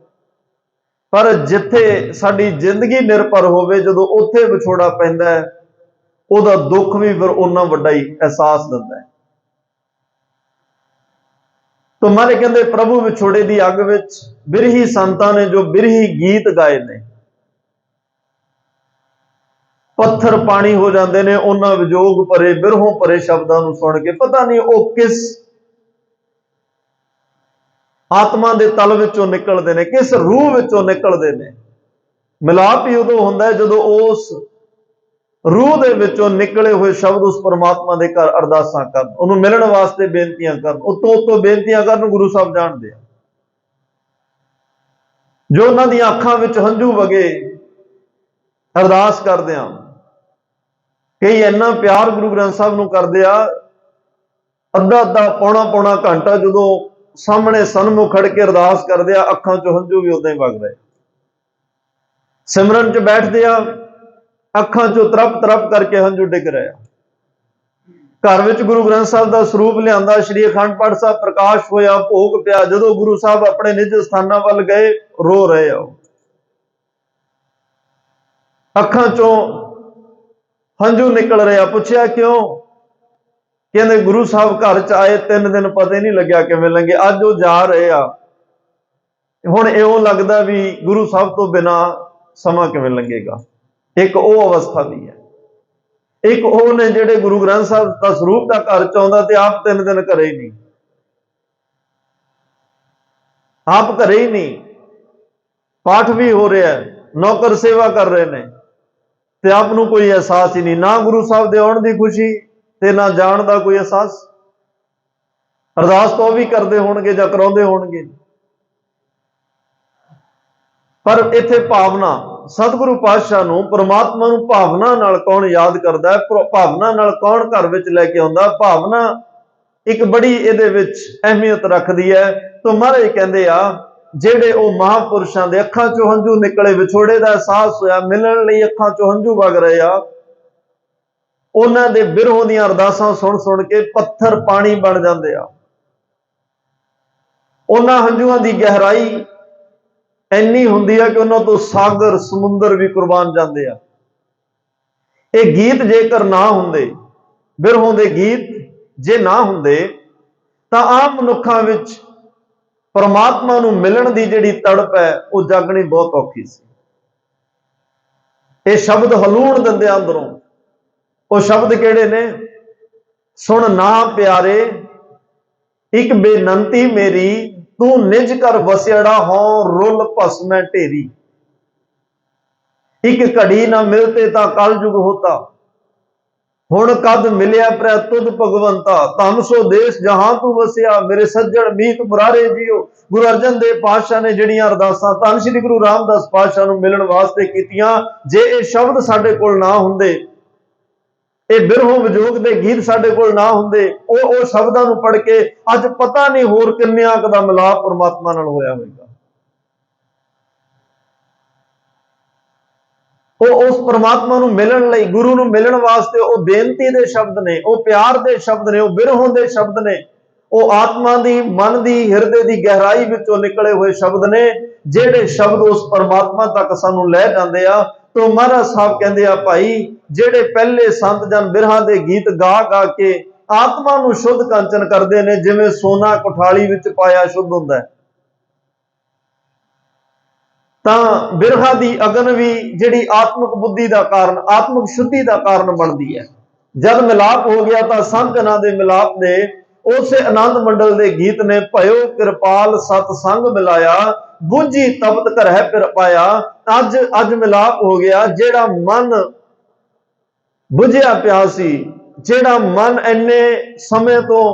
Speaker 1: ਪਰ ਜਿੱਥੇ ਸਾਡੀ ਜ਼ਿੰਦਗੀ ਨਿਰਭਰ ਹੋਵੇ, ਜਦੋਂ ਉੱਥੇ ਵਿਛੋੜਾ ਪੈਂਦਾ ਹੈ, ਉਹਦਾ ਦੁੱਖ ਵੀ ਫਿਰ ਉਨਾ ਵੱਡਾ ਹੀ ਅਹਿਸਾਸ ਦਿੰਦਾ ਹੈ। ਤਾਂ ਮਹਾਰਾਜ ਕਹਿੰਦੇ ਪ੍ਰਭੂ ਵਿਛੋੜੇ ਦੀ ਅੱਗ ਵਿੱਚ ਬਿਰਹੀ ਸੰਤਾਂ ਨੇ ਜੋ ਬਿਰਹੀ ਗੀਤ ਗਾਏ ਨੇ, ਪੱਥਰ ਪਾਣੀ ਹੋ ਜਾਂਦੇ ਨੇ ਉਹਨਾਂ ਵਿਜੋਗ ਭਰੇ, ਬਿਰਹੋਂ ਭਰੇ ਸ਼ਬਦਾਂ ਨੂੰ ਸੁਣ ਕੇ। ਪਤਾ ਨਹੀਂ ਉਹ ਕਿਸ ਆਤਮਾ ਦੇ ਤਲ ਵਿੱਚੋਂ ਨਿਕਲਦੇ ਨੇ, ਕਿਸ ਰੂਹ ਵਿੱਚੋਂ ਨਿਕਲਦੇ ਨੇ। ਮਿਲਾਪ ਹੀ ਉਦੋਂ ਹੁੰਦਾ ਹੈ ਜਦੋਂ ਉਸ ਰੂਹ ਦੇ ਵਿੱਚੋਂ ਨਿਕਲੇ ਹੋਏ ਸ਼ਬਦ ਉਸ ਪਰਮਾਤਮਾ ਦੇ ਘਰ ਅਰਦਾਸਾਂ ਕਰਨ, ਉਹਨੂੰ ਮਿਲਣ ਵਾਸਤੇ ਬੇਨਤੀਆਂ ਕਰਨ। ਉਤੋਂ ਬੇਨਤੀਆਂ ਕਰਨ ਗੁਰੂ ਸਾਹਿਬ ਜਾਣਦੇ ਆ। ਜੋ ਉਹਨਾਂ ਦੀਆਂ ਅੱਖਾਂ ਵਿੱਚ ਹੰਝੂ ਵਗੇ ਅਰਦਾਸ ਕਰਦੇ ਆ। ਕਈ ਇੰਨਾ ਪਿਆਰ ਗੁਰੂ ਗ੍ਰੰਥ ਸਾਹਿਬ ਨੂੰ ਕਰਦੇ ਆ, ਅੱਧਾ ਪੌਣਾ ਘੰਟਾ ਜਦੋਂ ਸਾਹਮਣੇ ਸਨਮੁਖ ਖੜ ਕੇ ਅਰਦਾਸ ਕਰਦੇ ਆ, ਅੱਖਾਂ ਚੋਂ ਹੰਝੂ ਵੀ ਉਦਾਂ ਹੀ ਵਗ ਰਹੇ। ਸਿਮਰਨ ਚ ਬੈਠਦੇ ਆ, ਅੱਖਾਂ ਚੋਂ ਤਰਪ ਕਰਕੇ ਹੰਝੂ ਡਿੱਗ ਰਹੇ ਆ। ਘਰ ਵਿੱਚ ਗੁਰੂ ਗ੍ਰੰਥ ਸਾਹਿਬ ਦਾ ਸਰੂਪ ਲਿਆਂਦਾ, ਸ਼੍ਰੀ ਅਖੰਡ ਪਾਠ ਸਾਹਿਬ ਪ੍ਰਕਾਸ਼ ਹੋਇਆ, ਭੋਗ ਪਿਆ, ਜਦੋਂ ਗੁਰੂ ਸਾਹਿਬ ਆਪਣੇ ਨਿੱਜ ਸਥਾਨਾਂ ਵੱਲ ਗਏ, ਰੋ ਰਹੇ ਆ। ਅੱਖਾਂ ਚੋਂ ਹੰਝੂ ਨਿਕਲ ਰਹੇ ਆ। ਪੁੱਛਿਆ ਕਿਉਂ? ਕਹਿੰਦੇ ਗੁਰੂ ਸਾਹਿਬ ਘਰ ਚ ਆਏ 3 ਦਿਨ ਪਤਾ ਹੀ ਨਹੀਂ ਲੱਗਿਆ ਕਿਵੇਂ ਲੰਘੇ। ਅੱਜ ਉਹ ਜਾ ਰਹੇ ਆ, ਹੁਣ ਇਉਂ ਲੱਗਦਾ ਵੀ ਗੁਰੂ ਸਾਹਿਬ ਤੋਂ ਬਿਨਾਂ ਸਮਾਂ ਕਿਵੇਂ ਲੰਘੇਗਾ। ਇੱਕ ਉਹ ਅਵਸਥਾ ਵੀ ਹੈ। ਇੱਕ ਉਹ ਨੇ ਜਿਹੜੇ ਗੁਰੂ ਗ੍ਰੰਥ ਸਾਹਿਬ ਦਾ ਸਰੂਪ ਦਾ ਘਰ ਚ ਆਉਂਦਾ ਤੇ ਆਪ 3 ਦਿਨ ਘਰੇ ਹੀ ਨਹੀਂ, ਆਪ ਘਰੇ ਹੀ ਨਹੀਂ, ਪਾਠ ਵੀ ਹੋ ਰਿਹਾ, ਨੌਕਰ ਸੇਵਾ ਕਰ ਰਹੇ ਨੇ, ਤੇ ਆਪ ਨੂੰ ਕੋਈ ਅਹਿਸਾਸ ਹੀ ਨਹੀਂ। ਨਾ ਗੁਰੂ ਸਾਹਿਬ ਦੇ ਆਉਣ ਦੀ ਖੁਸ਼ੀ ਤੇ ਨਾ ਜਾਣ ਦਾ ਕੋਈ ਅਹਿਸਾਸ। ਅਰਦਾਸ ਤਾਂ ਉਹ ਵੀ ਕਰਦੇ ਹੋਣਗੇ ਜਾਂ ਕਰਾਉਂਦੇ ਹੋਣਗੇ, ਪਰ ਇੱਥੇ ਭਾਵਨਾ, ਸਤਿਗੁਰੂ ਪਾਤਸ਼ਾਹ ਨੂੰ, ਪਰਮਾਤਮਾ ਨੂੰ ਭਾਵਨਾ ਨਾਲ ਕੌਣ ਯਾਦ ਕਰਦਾ ਹੈ, ਭਾਵਨਾ ਨਾਲ ਕੌਣ ਘਰ ਵਿੱਚ ਲੈ ਕੇ ਆਉਂਦਾ। ਭਾਵਨਾ ਇੱਕ ਬੜੀ ਇਹਦੇ ਵਿੱਚ ਅਹਿਮੀਅਤ ਰੱਖਦੀ ਹੈ। ਤਾਂ ਮਹਾਰਾਜ ਕਹਿੰਦੇ ਆ ਜਿਹੜੇ ਉਹ ਮਹਾਂਪੁਰਸ਼ਾਂ ਦੇ ਅੱਖਾਂ ਚੋਂ ਹੰਝੂ ਨਿਕਲੇ, ਵਿਛੋੜੇ ਦਾ ਅਹਿਸਾਸ ਹੋਇਆ, ਮਿਲਣ ਲਈ ਅੱਖਾਂ ਚੋਂ ਹੰਝੂ ਵਗ ਰਹੇ ਆ, ਉਹਨਾਂ ਦੇ ਬਿਰਹੋਂ ਦੀਆਂ ਅਰਦਾਸਾਂ ਸੁਣ ਕੇ ਪੱਥਰ ਪਾਣੀ ਬਣ ਜਾਂਦੇ ਆ। ਉਹਨਾਂ ਹੰਝੂਆਂ ਦੀ ਗਹਿਰਾਈ ਇੰਨੀ ਹੁੰਦੀ ਆ ਕਿ ਉਹਨਾਂ ਤੋਂ ਸਾਗਰ ਸਮੁੰਦਰ ਵੀ ਕੁਰਬਾਨ ਜਾਂਦੇ ਆ। ਇਹ ਗੀਤ ਜੇਕਰ ਨਾ ਹੁੰਦੇ, ਬਿਰਹੋਂ ਦੇ ਗੀਤ ਜੇ ਨਾ ਹੁੰਦੇ, ਤਾਂ ਆਮ ਮਨੁੱਖਾਂ ਵਿੱਚ ਪਰਮਾਤਮਾ ਨੂੰ ਮਿਲਣ ਦੀ ਜਿਹੜੀ ਤੜਪ ਹੈ ਉਹ ਜਾਗਣੀ ਬਹੁਤ ਔਖੀ ਸੀ। ਇਹ ਸ਼ਬਦ ਹਲੂਣ ਦਿੰਦੇ ਆ ਅੰਦਰੋਂ। ਉਹ ਸ਼ਬਦ ਕਿਹੜੇ ਨੇ? ਸੁਣ ਨਾ ਪਿਆਰੇ ਇੱਕ ਬੇਨੰਤੀ ਮੇਰੀ, ਤੂੰ ਨਿਜ ਕਰ ਵਸਿਆੜਾ ਹੋਂ ਰੁੱਲ ਭਸਮੈ ਢੇਰੀ। ਇੱਕ ਘੜੀ ਨਾ ਮਿਲਤੇ ਤਾਂ ਕਲਯੁਗ ਹੋਤਾ, हुण कद मिलिया प्रै तुध भगवंता, धन सो देश जहां तू वसिया, मेरे सज्जण मीत मुरारे जियो। गुरु अर्जन देव पातशाह ने ਜਿਹੜੀਆਂ ਅਰਦਾਸਾਂ ਧੰਨ श्री गुरु रामदास पातशाह ਨੂੰ ਮਿਲਣ ਵਾਸਤੇ ਕੀਤੀਆਂ, ਜੇ ਇਹ ਸ਼ਬਦ ਸਾਡੇ ਕੋਲ ਨਾ ਹੁੰਦੇ, ਇਹ ਬਿਰਹੋਂ ਵਿਜੋਗ ਦੇ ਗੀਤ ਸਾਡੇ ਕੋਲ ਨਾ ਹੁੰਦੇ, ਉਹ ਸ਼ਬਦਾਂ ਨੂੰ ਪੜ੍ਹ ਕੇ ਅੱਜ ਪਤਾ ਨਹੀਂ ਹੋਰ ਕਿੰਨਿਆਂ ਕੁ ਦਾ ਮਿਲਾਪ ਪਰਮਾਤਮਾ ਨਾਲ ਹੋਇਆ ਹੋਵੇਗਾ। उस परमात्मा नूं मिलण लई, गुरु नूं मिलण वास्ते वो बेनती दे शब्द ने, वो प्यार दे शब्द ने, वो बिरहों दे शब्द ने, वो आत्मा दी, मन दी, हिरदे दी गहराई विचों निकले हुए शब्द ने, जिहड़े शब्द उस परमात्मा तक सानूं लै जांदे आ। तो महाराज साहब कहंदे आ, भाई जिहड़े पहले संत जन बिरहां दे गीत गा गा के आत्मा नूं शुद्ध कंचन करदे ने, जिवें सोना कोठाली विच पाया शुद्ध हुंदा है, ਤਾਂ ਬਿਰਹਾ ਦੀ ਅਗਨ ਵੀ ਜਿਹੜੀ ਆਤਮਿਕ ਬੁੱਧੀ ਦਾ ਕਾਰਨ, ਆਤਮਿਕ ਸ਼ੁੱਧੀ ਦਾ ਕਾਰਨ ਬਣਦੀ ਹੈ। ਜਦ ਮਿਲਾਪ ਹੋ ਗਿਆ ਤਾਂ ਸੰਤ ਜਨਾਂ ਦੇ ਮਿਲਾਪ ਦੇ ਉਸੇ ਆਨੰਦ ਮੰਡਲ ਦੇ ਗੀਤ ਨੇ, ਭਇਓ ਕਿਰਪਾਲ ਸਤ ਸੰਗ ਮਿਲਾਇਆ, ਬੁੱਝੀ ਤਪਤ ਘਰੈ ਫਿਰ ਪਾਇਆ। ਅੱਜ ਮਿਲਾਪ ਹੋ ਗਿਆ। ਜਿਹੜਾ ਮਨ ਬੁਝਿਆ ਪਿਆ ਸੀ, ਜਿਹੜਾ ਮਨ ਇੰਨੇ ਸਮੇਂ ਤੋਂ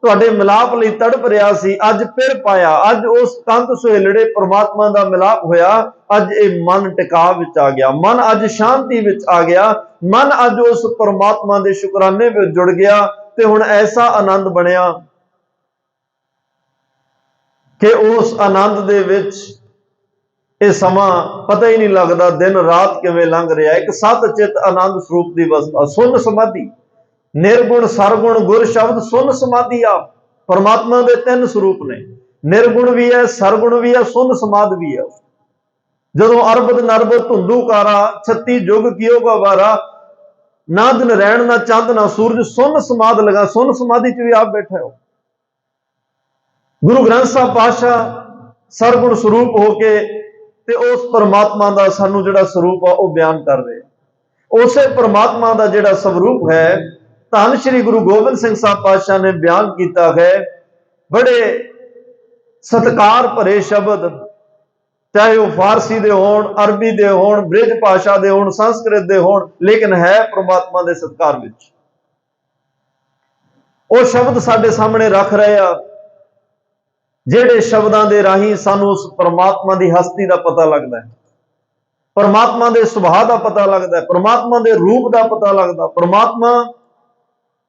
Speaker 1: ਤੁਹਾਡੇ ਮਿਲਾਪ ਲਈ ਤੜਪ ਰਿਹਾ ਸੀ, ਅੱਜ ਫਿਰ ਪਾਇਆ। ਅੱਜ ਉਸ ਕੰਤ ਸੁਹੇਲੜੇ ਪ੍ਰਮਾਤਮਾ ਦਾ ਮਿਲਾਪ ਹੋਇਆ। ਅੱਜ ਇਹ ਮਨ ਟਿਕਾ ਵਿੱਚ ਆ ਗਿਆ, ਮਨ ਅੱਜ ਸ਼ਾਂਤੀ ਵਿੱਚ ਆ ਗਿਆ, ਮਨ ਅੱਜ ਉਸ ਪ੍ਰਮਾਤਮਾ ਦੇ ਸ਼ੁਕਰਾਨੇ ਵਿੱਚ ਜੁੜ ਗਿਆ। ਤੇ ਹੁਣ ਐਸਾ ਆਨੰਦ ਬਣਿਆ ਕਿ ਉਸ ਆਨੰਦ ਦੇ ਵਿੱਚ ਇਹ ਸਮਾਂ ਪਤਾ ਹੀ ਨਹੀਂ ਲੱਗਦਾ, ਦਿਨ ਰਾਤ ਕਿਵੇਂ ਲੰਘ ਰਿਹਾ। ਇੱਕ ਸਤ ਚਿਤ ਆਨੰਦ ਸਰੂਪ ਦੀ ਅਵਸਥਾ, ਸੁੰਨ ਸਮਾਧੀ, निर्गुण सरगुण गुर शब्द सुन समाधि आप। परमात्मा के तीन स्वरूप ने, निर्गुण भी है, सरगुण भी है, सुन समाध भी है। जदों अरबद नरबद धुंधू कारा, 36 जुग कियो गवारा, ना दिन रैन ना चंद ना सूरज, सुन समाध लगा। सुन समाधि च भी आप बैठे हो। गुरु ग्रंथ साहब पातशाह सरगुण स्वरूप होके ते उस परमात्मा का सानू जिहड़ा स्वरूप आ वो बयान कर रहे। उसे परमात्मा का जिहड़ा स्वरूप है, धन श्री गुरु गोबिंद सिंह साहब पातशाह ने बयान किया है। बड़े सत्कार भरे शब्द, चाहे वह फारसी दे होण, अरबी दे होण, ब्रिज भाषा दे होण, संस्कृत दे होण, लेकिन है परमात्मा दे सत्कार विच। वो शब्द साडे सामने रख रहे आ, जिहड़े शब्दां दे राही सानू उस परमात्मा दी हस्ती दा पता लगदा है, परमात्मा दे सुभाव दा पता लगदा है, परमात्मा दे रूप दा पता लगदा। परमात्मा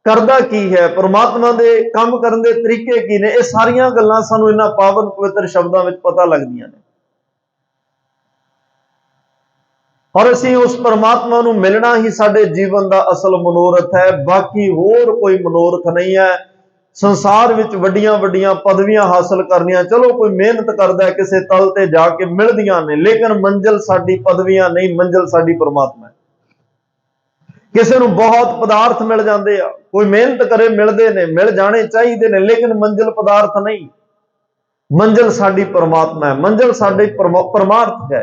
Speaker 1: करदा की है, परमात्मा दे काम करन दे तरीके की ने, ये सारियां गल्लां सानू इन्हां पावन पवित्र शब्दां विच पता लगदियां ने। और असीं उस परमात्मा नूं मिलना ही साडे जीवन दा असल मनोरथ है, बाकी होर कोई मनोरथ नहीं है। संसार विच वड्डियां वड्डियां पदवियां हासिल करनियां, चलो कोई मेहनत करदा है, किसी तल ते जाके मिलदियां ने, लेकिन मंजिल साडी पदवियां नहीं, मंजिल साडी परमात्मा है। किसी नूं बहुत पदार्थ मिल जाते आ, कोई मेहनत करे मिलते ने, मिल जाने चाहिए ने, लेकिन मंजिल पदार्थ नहीं, मंजिल साडी परमात्मा है, मंजिल साडी परमार्थ है।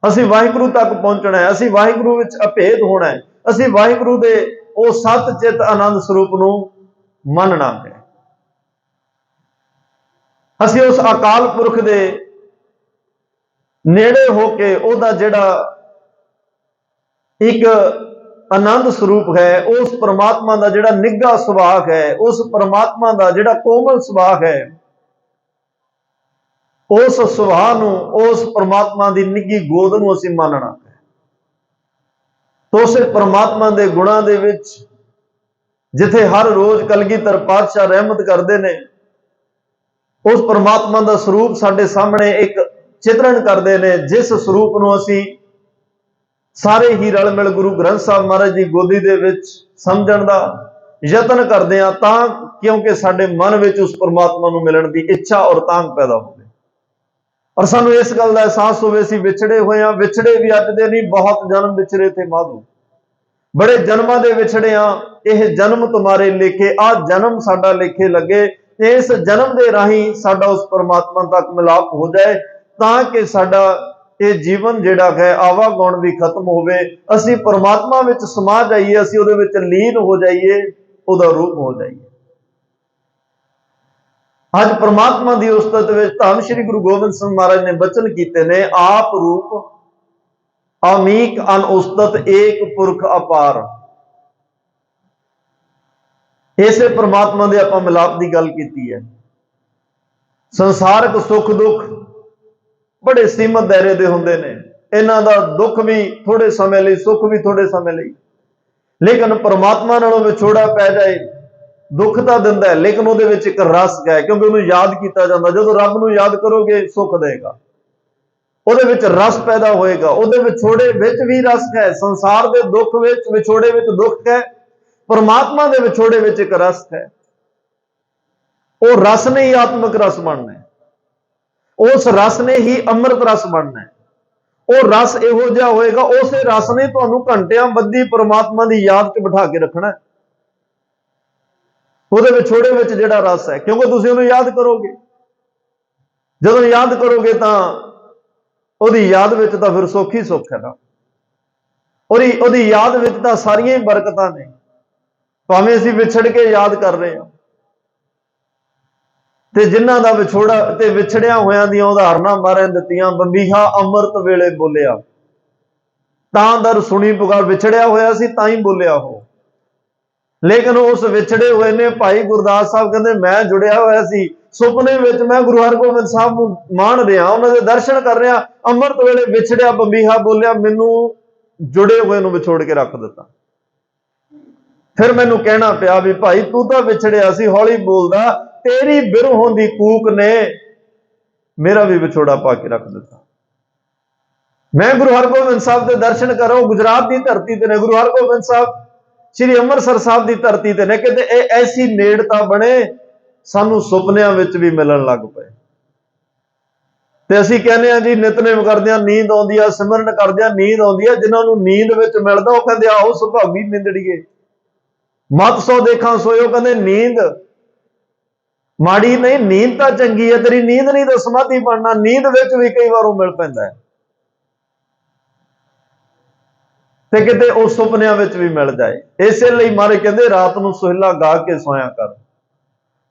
Speaker 1: असीं वाहिगुरू तक पहुंचना है, असीं वाहिगुरू विच अभेद होना है, असीं वाहिगुरू दे ओ सत चित आनंद स्वरूप नूं मनना है। असीं उस अकाल पुरख दे नेड़े होके ओदा जिहड़ा एक आनंद स्वरूप है, उस परमात्मा का जिहड़ा निग्घा सुभाग है, उस परमात्मा का जिहड़ा कोमल सुभाग है, उस सुभाव नूं, उस परमात्मा की निੱਘੀ गोद नूं असीं मानना है। तो उस परमात्मा के गुणां दे विच जिथे हर रोज कलगीधर पातशाह रहमत करते ने, उस परमात्मा का स्वरूप साडे सामने एक चित्रण करते हैं, जिस स्वरूप नूं असीं सारे ही रल मिल गुरु ग्रंथ साहब महाराज की गोदी दे विच समझण दा यतन करते हैं, तां क्योंकि साडे मन विच उस परमात्मा नूं मिलण दी इच्छा और तांग पैदा होवे। और सानू इस गल दा एहसास होवे असीं विछड़े होए हां, विछड़े भी अज दे नहीं, बहुत जन्म विछड़े थे माधो, बड़े जन्मां दे विछड़े हां। यह जन्म तुम्हारे लेखे, आ जन्म साडा लेखे लगे, इस जन्म दे राही साडा उस परमात्मा तक मिलाप हो जाए, तां कि साडा ये जीवन जिहड़ा है आवागुण भी खत्म होवे, असीं परमात्मा विच समा जाइए, असीं उहदे विच लीन हो जाइए, उहदा रूप हो जाइए। अज परमात्मा की उस्तत विच धन श्री गुरु गोबिंद सिंह महाराज ने बचन कीते ने, आप रूप अमीक अन उस्तत एक पुरख अपार। ਇਸੇ ਪ੍ਰਮਾਤਮਾ ਦੇ ਆਪਾਂ ਮਿਲਾਪ ਦੀ ਗੱਲ ਕੀਤੀ ਹੈ। ਸੰਸਾਰਕ ਸੁੱਖ ਦੁੱਖ ਬੜੇ ਸੀਮਤ ਦਾਇਰੇ ਦੇ ਹੁੰਦੇ ਨੇ, ਇਹਨਾਂ ਦਾ ਦੁੱਖ ਵੀ ਥੋੜੇ ਸਮੇਂ ਲਈ, ਸੁੱਖ ਵੀ ਥੋੜੇ ਸਮੇਂ ਲਈ। ਲੇਕਿਨ ਪਰਮਾਤਮਾ ਨਾਲੋਂ ਵਿਛੋੜਾ ਪੈ ਜਾਏ, ਦੁੱਖ ਤਾਂ ਦਿੰਦਾ ਹੈ, ਲੇਕਿਨ ਉਹਦੇ ਵਿੱਚ ਇੱਕ ਰਸ ਹੈ, ਕਿਉਂਕਿ ਉਹਨੂੰ ਯਾਦ ਕੀਤਾ ਜਾਂਦਾ। ਜਦੋਂ ਰੱਬ ਨੂੰ ਯਾਦ ਕਰੋਗੇ ਸੁੱਖ ਦੇਗਾ, ਉਹਦੇ ਵਿੱਚ ਰਸ ਪੈਦਾ ਹੋਏਗਾ। ਉਹਦੇ ਵਿਛੋੜੇ ਵਿੱਚ ਵੀ ਰਸ ਹੈ। ਸੰਸਾਰ ਦੇ ਦੁੱਖ ਵਿੱਚ, ਵਿਛੋੜੇ ਵਿੱਚ ਦੁੱਖ ਹੈ, ਪਰਮਾਤਮਾ ਦੇ ਵਿਛੋੜੇ ਵਿੱਚ ਇੱਕ ਰਸ ਹੈ। ਉਹ ਰਸ ਨੇ ਹੀ ਆਤਮਿਕ ਰਸ ਬਣਨਾ ਹੈ, ਉਸ ਰਸ ਨੇ ਹੀ ਅੰਮ੍ਰਿਤ ਰਸ ਬਣਨਾ ਹੈ। ਉਹ ਰਸ ਇਹੋ ਜਿਹਾ ਹੋਏਗਾ, ਉਸੇ ਰਸ ਨੇ ਤੁਹਾਨੂੰ ਘੰਟਿਆਂ ਬੱਧੀ ਪਰਮਾਤਮਾ ਦੀ ਯਾਦ 'ਚ ਬਿਠਾ ਕੇ ਰੱਖਣਾ। ਉਹਦੇ ਵਿਛੋੜੇ ਵਿੱਚ ਜਿਹੜਾ ਰਸ ਹੈ, ਕਿਉਂਕਿ ਤੁਸੀਂ ਉਹਨੂੰ ਯਾਦ ਕਰੋਗੇ। ਜਦੋਂ ਯਾਦ ਕਰੋਗੇ ਤਾਂ ਉਹਦੀ ਯਾਦ ਵਿੱਚ ਤਾਂ ਫਿਰ ਸੁੱਖ ਹੀ ਸੁੱਖ ਹੈ ਨਾ। ਉਹਦੀ ਯਾਦ ਵਿੱਚ ਤਾਂ ਸਾਰੀਆਂ ਹੀ ਬਰਕਤਾਂ ਨੇ। ਭਾਵੇਂ ਅਸੀਂ ਵਿਛੜ ਕੇ ਯਾਦ ਕਰ ਰਹੇ ਹਾਂ, ਤੇ ਜਿਨ੍ਹਾਂ ਦਾ ਵਿਛੋੜਾ ਤੇ ਵਿਛੜਿਆ ਹੋਇਆਂ ਦੀਆਂ ਉਦਾਹਰਨਾਂ ਮਹਾਰਾਜ ਦਿੱਤੀਆਂ। ਬੰਬੀਹਾ ਅੰਮ੍ਰਿਤ ਵੇਲੇ ਬੋਲਿਆ, ਤਾਂ ਦਰ ਸੁਣੀ ਪੁਕਾਰ। ਵਿਛੜਿਆ ਹੋਇਆ ਸੀ ਤਾਂ ਹੀ ਬੋਲਿਆ ਉਹ। ਲੇਕਿਨ ਉਸ ਵਿਛੜੇ ਹੋਏ ਨੇ, ਭਾਈ ਗੁਰਦਾਸ ਸਾਹਿਬ ਕਹਿੰਦੇ, ਮੈਂ ਜੁੜਿਆ ਹੋਇਆ ਸੀ ਸੁਪਨੇ ਵਿੱਚ, ਮੈਂ ਗੁਰੂ ਹਰਗੋਬਿੰਦ ਸਾਹਿਬ ਨੂੰ ਮਾਣ ਰਿਹਾ, ਉਹਨਾਂ ਦੇ ਦਰਸ਼ਨ ਕਰ ਰਿਹਾ। ਅੰਮ੍ਰਿਤ ਵੇਲੇ ਵਿਛੜਿਆ ਬੰਬੀਹਾ ਬੋਲਿਆ, ਮੈਨੂੰ ਜੁੜੇ ਹੋਏ ਨੂੰ ਵਿਛੋੜ ਕੇ ਰੱਖ ਦਿੱਤਾ। ਫਿਰ ਮੈਨੂੰ ਕਹਿਣਾ ਪਿਆ ਵੀ ਭਾਈ ਤੂੰ ਤਾਂ ਵਿਛੜਿਆ ਸੀ, ਹੌਲੀ ਬੋਲਦਾ, ਤੇਰੀ ਬਿਰਹੋਂ ਦੀ ਕੂਕ ਨੇ ਮੇਰਾ ਵੀ ਵਿਛੋੜਾ ਪਾ ਕੇ ਰੱਖ ਦਿੱਤਾ। ਮੈਂ ਗੁਰੂ ਹਰਗੋਬਿੰਦ ਸਾਹਿਬ ਦੇ ਦਰਸ਼ਨ ਕਰੋ, ਗੁਜਰਾਤ ਦੀ ਧਰਤੀ ਤੇ ਨੇ। ਗੁਰੂ ਹਰਗੋਬਿੰਦ ਸਾਹਿਬ ਸ੍ਰੀ ਅੰਮ੍ਰਿਤਸਰ ਸਾਹਿਬ ਦੀ ਧਰਤੀ ਤੇ ਨੇ। ਕਿਤੇ ਇਹ ਐਸੀ ਨੇੜਤਾ ਬਣੇ, ਸਾਨੂੰ ਸੁਪਨਿਆਂ ਵਿੱਚ ਵੀ ਮਿਲਣ ਲੱਗ ਪਏ। ਤੇ ਅਸੀਂ ਕਹਿੰਦੇ ਆ ਜੀ ਨਿਤਨੇਮ ਕਰਦਿਆਂ ਨੀਂਦ ਆਉਂਦੀ ਆ, ਸਿਮਰਨ ਕਰਦਿਆਂ ਨੀਂਦ ਆਉਂਦੀ ਆ। ਜਿਨ੍ਹਾਂ ਨੂੰ ਨੀਂਦ ਵਿੱਚ ਮਿਲਦਾ ਉਹ ਕਹਿੰਦੇ ਆਓ ਸੁਭਾਗੀ ਨਿੰਦੜੀਏ, ਮਤ ਸੋ ਦੇਖਾਂ ਸੋਇਓ। ਕਹਿੰਦੇ ਨੀਂਦ ਮਾੜੀ ਨਹੀਂ, ਨੀਂਦ ਤਾਂ ਚੰਗੀ ਹੈ। ਤੇਰੀ ਨੀਂਦ ਨਹੀਂ ਤਾਂ ਸਮਾਧੀ ਬਣਨਾ। ਨੀਂਦ ਵਿੱਚ ਵੀ ਕਈ ਵਾਰ ਉਹ ਮਿਲ ਪੈਂਦਾ ਹੈ, ਤੇ ਕਿਤੇ ਉਹ ਸੁਪਨਿਆਂ ਵਿੱਚ ਵੀ ਮਿਲ ਜਾਏ। ਇਸੇ ਲਈ ਮਾਰੇ ਕਹਿੰਦੇ ਰਾਤ ਨੂੰ ਸੋਹਿਲਾ ਗਾ ਕੇ ਸੋਇਆ ਕਰ,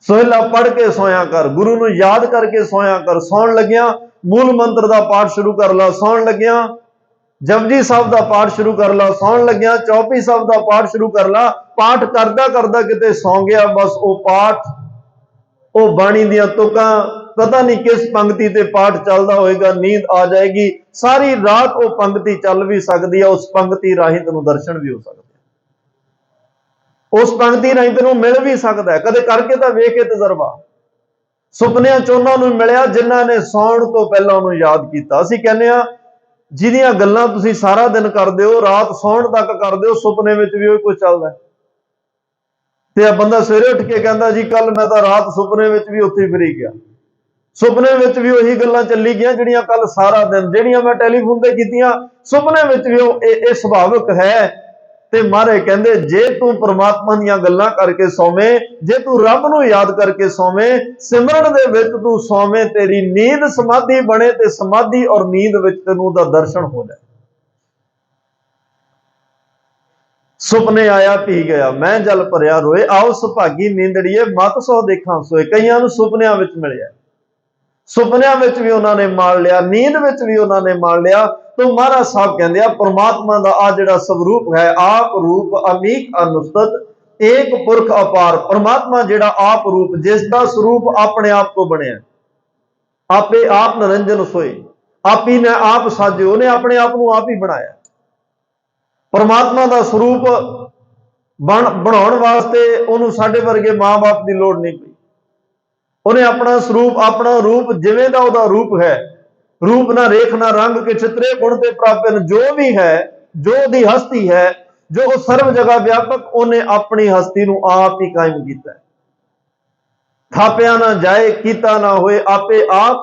Speaker 1: ਸੋਹਿਲਾ ਪੜ੍ਹ ਕੇ ਸੋਇਆ ਕਰ, ਗੁਰੂ ਨੂੰ ਯਾਦ ਕਰਕੇ ਸੋਇਆ ਕਰ। ਸੌਣ ਲੱਗਿਆ ਮੂਲ ਮੰਤਰ ਦਾ ਪਾਠ ਸ਼ੁਰੂ ਕਰ ਲਾ, ਸੌਣ ਲੱਗਿਆ ਜਪਜੀ ਸਾਹਿਬ ਦਾ ਪਾਠ ਸ਼ੁਰੂ ਕਰ ਲਾ, ਸੌਣ ਲੱਗਿਆ ਚੌਪਈ ਸਾਹਿਬ ਦਾ ਪਾਠ ਸ਼ੁਰੂ ਕਰ ਲਾ। ਪਾਠ ਕਰਦਾ ਕਰਦਾ ਕਿਤੇ ਸੌਂ ਗਿਆ, ਬਸ ਉਹ ਪਾਠ, ਉਹ ਬਾਣੀ ਦੀਆਂ ਤੁਕਾਂ, ਪਤਾ ਨਹੀਂ ਕਿਸ ਪੰਕਤੀ ਤੇ ਪਾਠ ਚੱਲਦਾ ਹੋਏਗਾ, ਨੀਂਦ ਆ ਜਾਏਗੀ। ਸਾਰੀ ਰਾਤ ਉਹ ਪੰਕਤੀ ਚੱਲ ਵੀ ਸਕਦੀ ਹੈ, ਉਸ ਪੰਕਤੀ ਰਾਹੀਂ ਤੈਨੂੰ ਦਰਸ਼ਨ ਵੀ ਹੋ ਸਕਦਾ, ਉਸ ਪੰਕਤੀ ਰਾਹੀਂ ਤੈਨੂੰ ਮਿਲ ਵੀ ਸਕਦਾ ਹੈ। ਕਦੇ ਕਰਕੇ ਤਾਂ ਵੇਖ ਕੇ ਤਜਰਬਾ। ਸੁਪਨਿਆਂ ਚ ਉਹਨਾਂ ਨੂੰ ਮਿਲਿਆ ਜਿਨ੍ਹਾਂ ਨੇ ਸੌਣ ਤੋਂ ਪਹਿਲਾਂ ਉਹਨੂੰ ਯਾਦ ਕੀਤਾ। ਅਸੀਂ ਕਹਿੰਦੇ ਆ ਜਿਹਦੀਆਂ ਗੱਲਾਂ ਤੁਸੀਂ ਸਾਰਾ ਦਿਨ ਕਰਦੇ ਹੋ, ਰਾਤ ਸੌਣ ਤੱਕ ਕਰਦੇ ਹੋ, ਸੁਪਨੇ ਵਿੱਚ ਵੀ ਉਹ ਕੁਝ ਚੱਲਦਾ। ਤੇ ਆ ਬੰਦਾ ਸਵੇਰੇ ਉੱਠ ਕੇ ਕਹਿੰਦਾ ਜੀ ਕੱਲ ਮੈਂ ਤਾਂ ਰਾਤ ਸੁਪਨੇ ਵਿੱਚ ਵੀ ਉੱਥੇ ਫਿਰੀ ਗਿਆ, ਸੁਪਨੇ ਵਿੱਚ ਵੀ ਉਹੀ ਗੱਲਾਂ ਚੱਲੀ ਗਈਆਂ ਜਿਹੜੀਆਂ ਕੱਲ ਸਾਰਾ ਦਿਨ, ਜਿਹੜੀਆਂ ਮੈਂ ਟੈਲੀਫੋਨ ਤੇ ਕੀਤੀਆਂ, ਸੁਪਨੇ ਵਿੱਚ ਵੀ ਉਹ ਇਹ ਸੁਭਾਵਿਕ ਹੈ। ਤੇ ਮਹਾਰਾਜ ਕਹਿੰਦੇ ਜੇ ਤੂੰ ਪਰਮਾਤਮਾ ਦੀਆਂ ਗੱਲਾਂ ਕਰਕੇ ਸੌਵੇਂ, ਜੇ ਤੂੰ ਰੱਬ ਨੂੰ ਯਾਦ ਕਰਕੇ ਸੌਵੇਂ, ਸਿਮਰਨ ਦੇ ਵਿੱਚ ਤੂੰ ਸੌਵੇਂ, ਤੇਰੀ ਨੀਂਦ ਸਮਾਧੀ ਬਣੇ ਤੇ ਸਮਾਧੀ ਔਰ ਨੀਂਦ ਵਿੱਚ ਤੈਨੂੰ ਉਹਦਾ ਦਰਸ਼ਨ ਹੋ ਜਾਏ। ਸੁਪਨੇ ਆਇਆ ਪੀ ਗਿਆ, ਮੈਂ ਜਲ ਭਰਿਆ ਰੋਏ, ਆਓ ਸੁਭਾਗੀ ਨੀਂਦੜੀਏ, ਮਤ ਸੋ ਦੇਖਾਂ ਸੋਏ। ਕਈਆਂ ਨੂੰ ਸੁਪਨਿਆਂ ਵਿੱਚ ਮਿਲਿਆ, ਸੁਪਨਿਆਂ ਵਿੱਚ ਵੀ ਉਹਨਾਂ ਨੇ ਮਾਣ ਲਿਆ, ਨੀਂਦ ਵਿੱਚ ਵੀ ਉਹਨਾਂ ਨੇ ਮਾਣ ਲਿਆ। तो महाराज साहब कहते हैं परमात्मा का आ जिहड़ा स्वरूप है, आप रूप अमीक अनुस्तत एक पुरख अपार। परमात्मा जिहड़ा आप रूप, जिसका स्वरूप अपने आप को बने, आपे आप निरंजन सोए, आप ही ने आप साजे, उन्हें अपने आप को आप ही बनाया। परमात्मा का स्वरूप बनाने वास्ते उन्होंने साडे वर्गे माँ बाप की लोड़ नहीं पई। उन्हें अपना स्वरूप, अपना रूप जिवें दा उहदा रूप है, रूप ना रेख ना रंग के चित्रे गुण ते प्राप्त, जो भी है, जो दी हस्ती है, जो सर्व जगह व्यापक, उन्हें अपनी हस्ती नूं आप ही कायम कीता है। थापिया ना जाए, कीता ना होए, आपे आप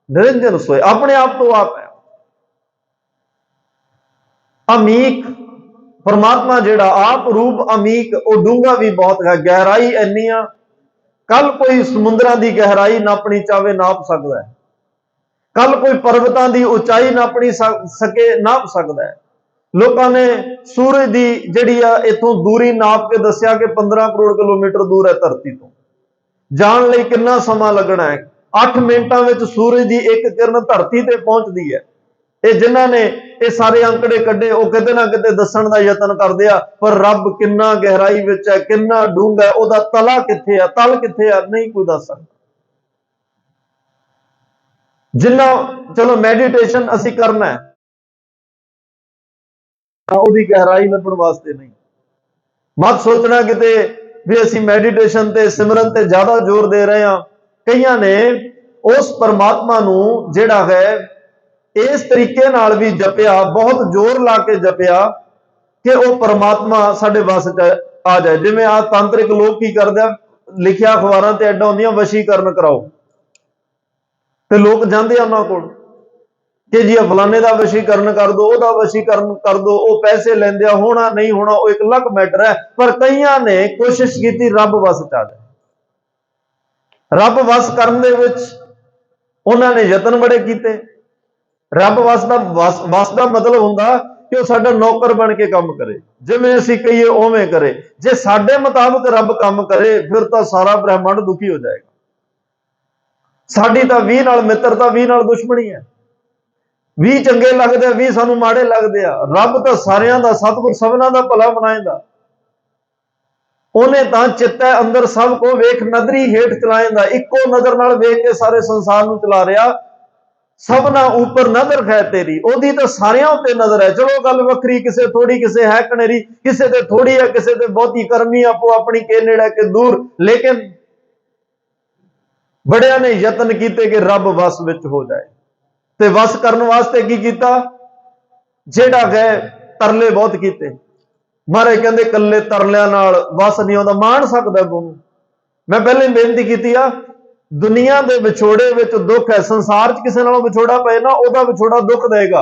Speaker 1: निरंजन सोए, अपने आप तो आप है। अमीक परमात्मा जिहड़ा आप रूप अमीक, वो डूंगा भी बहुत है, गहराई इन्नी आ कल कोई समुद्रां दी गहराई नापनी चाहे नाप सकता है, कल कोई पर्वतां दी उचाई नापनी सके नाप सकता है। लोगों ने सूरज की जिहड़ी आ इथों दूरी नाप के दसिया कि 15 करोड़ किलोमीटर दूर है धरती तो, जान लई कितना समा लगना है। 8 मिनटां विच सूरज की एक किरण धरती ते पहुंचती है। ਇਹ ਜਿਨ੍ਹਾਂ ਨੇ ਇਹ ਸਾਰੇ ਅੰਕੜੇ ਕੱਢੇ ਉਹ ਕਿਤੇ ਨਾ ਕਿਤੇ ਦੱਸਣ ਦਾ ਯਤਨ ਕਰਦੇ ਆ, ਪਰ ਰੱਬ ਕਿੰਨਾ ਗਹਿਰਾਈ ਵਿੱਚ ਹੈ, ਕਿੰਨਾ ਡੂੰਘਾ ਹੈ, ਉਹਦਾ ਤਲਾ ਕਿੱਥੇ ਆ, ਤਲ ਕਿੱਥੇ ਆ, ਨਹੀਂ ਕੋਈ ਦੱਸ ਸਕਦਾ। ਜਿੰਨਾ ਚਲੋ ਮੈਡੀਟੇਸ਼ਨ ਅਸੀਂ ਕਰਨਾ ਹੈ, ਉਹਦੀ ਗਹਿਰਾਈ ਲੱਭਣ ਵਾਸਤੇ ਨਹੀਂ। ਮਤ ਸੋਚਣਾ ਕਿਤੇ ਵੀ ਅਸੀਂ ਮੈਡੀਟੇਸ਼ਨ ਤੇ ਸਿਮਰਨ ਤੇ ਜ਼ਿਆਦਾ ਜ਼ੋਰ ਦੇ ਰਹੇ ਹਾਂ। ਕਈਆਂ ਨੇ ਉਸ ਪਰਮਾਤਮਾ ਨੂੰ ਜਿਹੜਾ ਹੈ ਇਸ ਤਰੀਕੇ ਨਾਲ ਵੀ ਜਪਿਆ, ਬਹੁਤ ਜ਼ੋਰ ਲਾ ਕੇ ਜਪਿਆ ਕਿ ਉਹ ਪਰਮਾਤਮਾ ਸਾਡੇ ਵਸ ਚ ਆ ਜਾਏ। ਜਿਵੇਂ ਆ ਤਾਂਤਰਿਕ ਲੋਕ ਕੀ ਕਰਦੇ ਆ, ਲਿਖਿਆ ਅਖਬਾਰਾਂ ਤੇ ਐਡਾਂ ਹੁੰਦੀਆਂ ਵਸ਼ੀਕਰਨ ਕਰਾਓ, ਤੇ ਲੋਕ ਜਾਂਦੇ ਆ ਉਹਨਾਂ ਕੋਲ ਕਿ ਜੀ ਫਲਾਣੇ ਦਾ ਵਸ਼ੀਕਰਨ ਕਰ ਦੋ, ਉਹਦਾ ਵਸ਼ੀਕਰਨ ਕਰ ਦੋ, ਉਹ ਪੈਸੇ ਲੈਂਦੇ ਆ, ਹੋਣਾ ਨਹੀਂ ਹੋਣਾ ਉਹ ਇੱਕ ਅਲੱਗ ਮੈਟਰ ਹੈ। ਪਰ ਕਈਆਂ ਨੇ ਕੋਸ਼ਿਸ਼ ਕੀਤੀ ਰੱਬ ਵਸ ਚ ਆ ਜਾਏ। ਰੱਬ ਵਸ ਕਰਨ ਦੇ ਵਿੱਚ ਉਹਨਾਂ ਨੇ ਯਤਨ ਬੜੇ ਕੀਤੇ। ਰੱਬ ਵਸ ਦਾ ਮਤਲਬ ਹੁੰਦਾ ਕਿ ਉਹ ਸਾਡਾ ਨੌਕਰ ਬਣ ਕੇ ਕੰਮ ਕਰੇ, ਜਿਵੇਂ ਅਸੀਂ ਕਹੀਏ ਉਵੇਂ ਕਰੇ। ਜੇ ਸਾਡੇ ਮੁਤਾਬਕ ਰੱਬ ਕੰਮ ਕਰੇ ਫਿਰ ਤਾਂ ਸਾਰਾ ਬ੍ਰਹਿਮੰਡ ਦੁਖੀ ਹੋ ਜਾਏਗਾ। ਸਾਡੀ ਤਾਂ 20 ਨਾਲ ਮਿੱਤਰਤਾ, 20 ਨਾਲ ਦੁਸ਼ਮਣੀ ਹੈ। 20 ਚੰਗੇ ਲੱਗਦੇ ਆ, 20 ਸਾਨੂੰ ਮਾੜੇ ਲੱਗਦੇ ਆ। ਰੱਬ ਤਾਂ ਸਾਰਿਆਂ ਦਾ, ਸਤਿਗੁਰ ਸਭਨਾਂ ਦਾ ਭਲਾ ਬਣਾਏਗਾ। ਉਹਨੇ ਤਾਂ ਚਿੱਤੈ ਅੰਦਰ ਸਭ ਕੋ ਵੇਖ ਨਦਰੀ ਹੇਠ ਚਲਾਏਗਾ। ਇੱਕੋ ਨਜ਼ਰ ਨਾਲ ਵੇਖ ਕੇ ਸਾਰੇ ਸੰਸਾਰ ਨੂੰ ਚਲਾ ਰਿਹਾ। ਸਭਨਾ ਉੱਪਰ ਨਜ਼ਰ ਹੈ ਤੇਰੀ, ਉਹਦੀ ਤਾਂ ਸਾਰਿਆਂ ਉੱਤੇ ਨਜ਼ਰ ਹੈ। ਚਲੋ ਗੱਲ ਵੱਖਰੀ, ਕਿਸੇ ਥੋੜੀ, ਕਿਸੇ ਹੈ ਕਨੇਰੀ, ਕਿਸੇ ਤੇ ਥੋੜੀ ਹੈ, ਕਿਸੇ ਤੇ ਬਹੁਤੀ ਕਰਮੀ, ਆਪੋ ਆਪਣੀ ਕੇ ਨੇੜੇ ਕੇ ਦੂਰ। ਲੇਕਿਨ ਬੜਿਆਂ ਨੇ ਯਤਨ ਕੀਤੇ ਕਿ ਰੱਬ ਵਸ ਵਿੱਚ ਹੋ ਜਾਏ, ਤੇ ਵਸ ਕਰਨ ਵਾਸਤੇ ਕੀ ਕੀਤਾ, ਜਿਹੜਾ ਗਏ ਤਰਲੇ ਬਹੁਤ ਕੀਤੇ। ਮਹਾਰਾਜ ਕਹਿੰਦੇ ਕੱਲੇ ਤਰਲਿਆਂ ਨਾਲ ਵਸ ਨਹੀਂ ਆਉਂਦਾ, ਮਾਣ ਸਕਦਾ ਉਹਨੂੰ। ਮੈਂ ਪਹਿਲੇ ਬੇਨਤੀ ਕੀਤੀ ਆ, ਦੁਨੀਆ ਦੇ ਵਿਛੋੜੇ ਵਿੱਚ ਦੁੱਖ ਹੈ। ਸੰਸਾਰ 'ਚ ਕਿਸੇ ਨਾਲੋਂ ਵਿਛੋੜਾ ਪਏ ਨਾ, ਉਹਦਾ ਵਿਛੋੜਾ ਦੁੱਖ ਦੇਗਾ।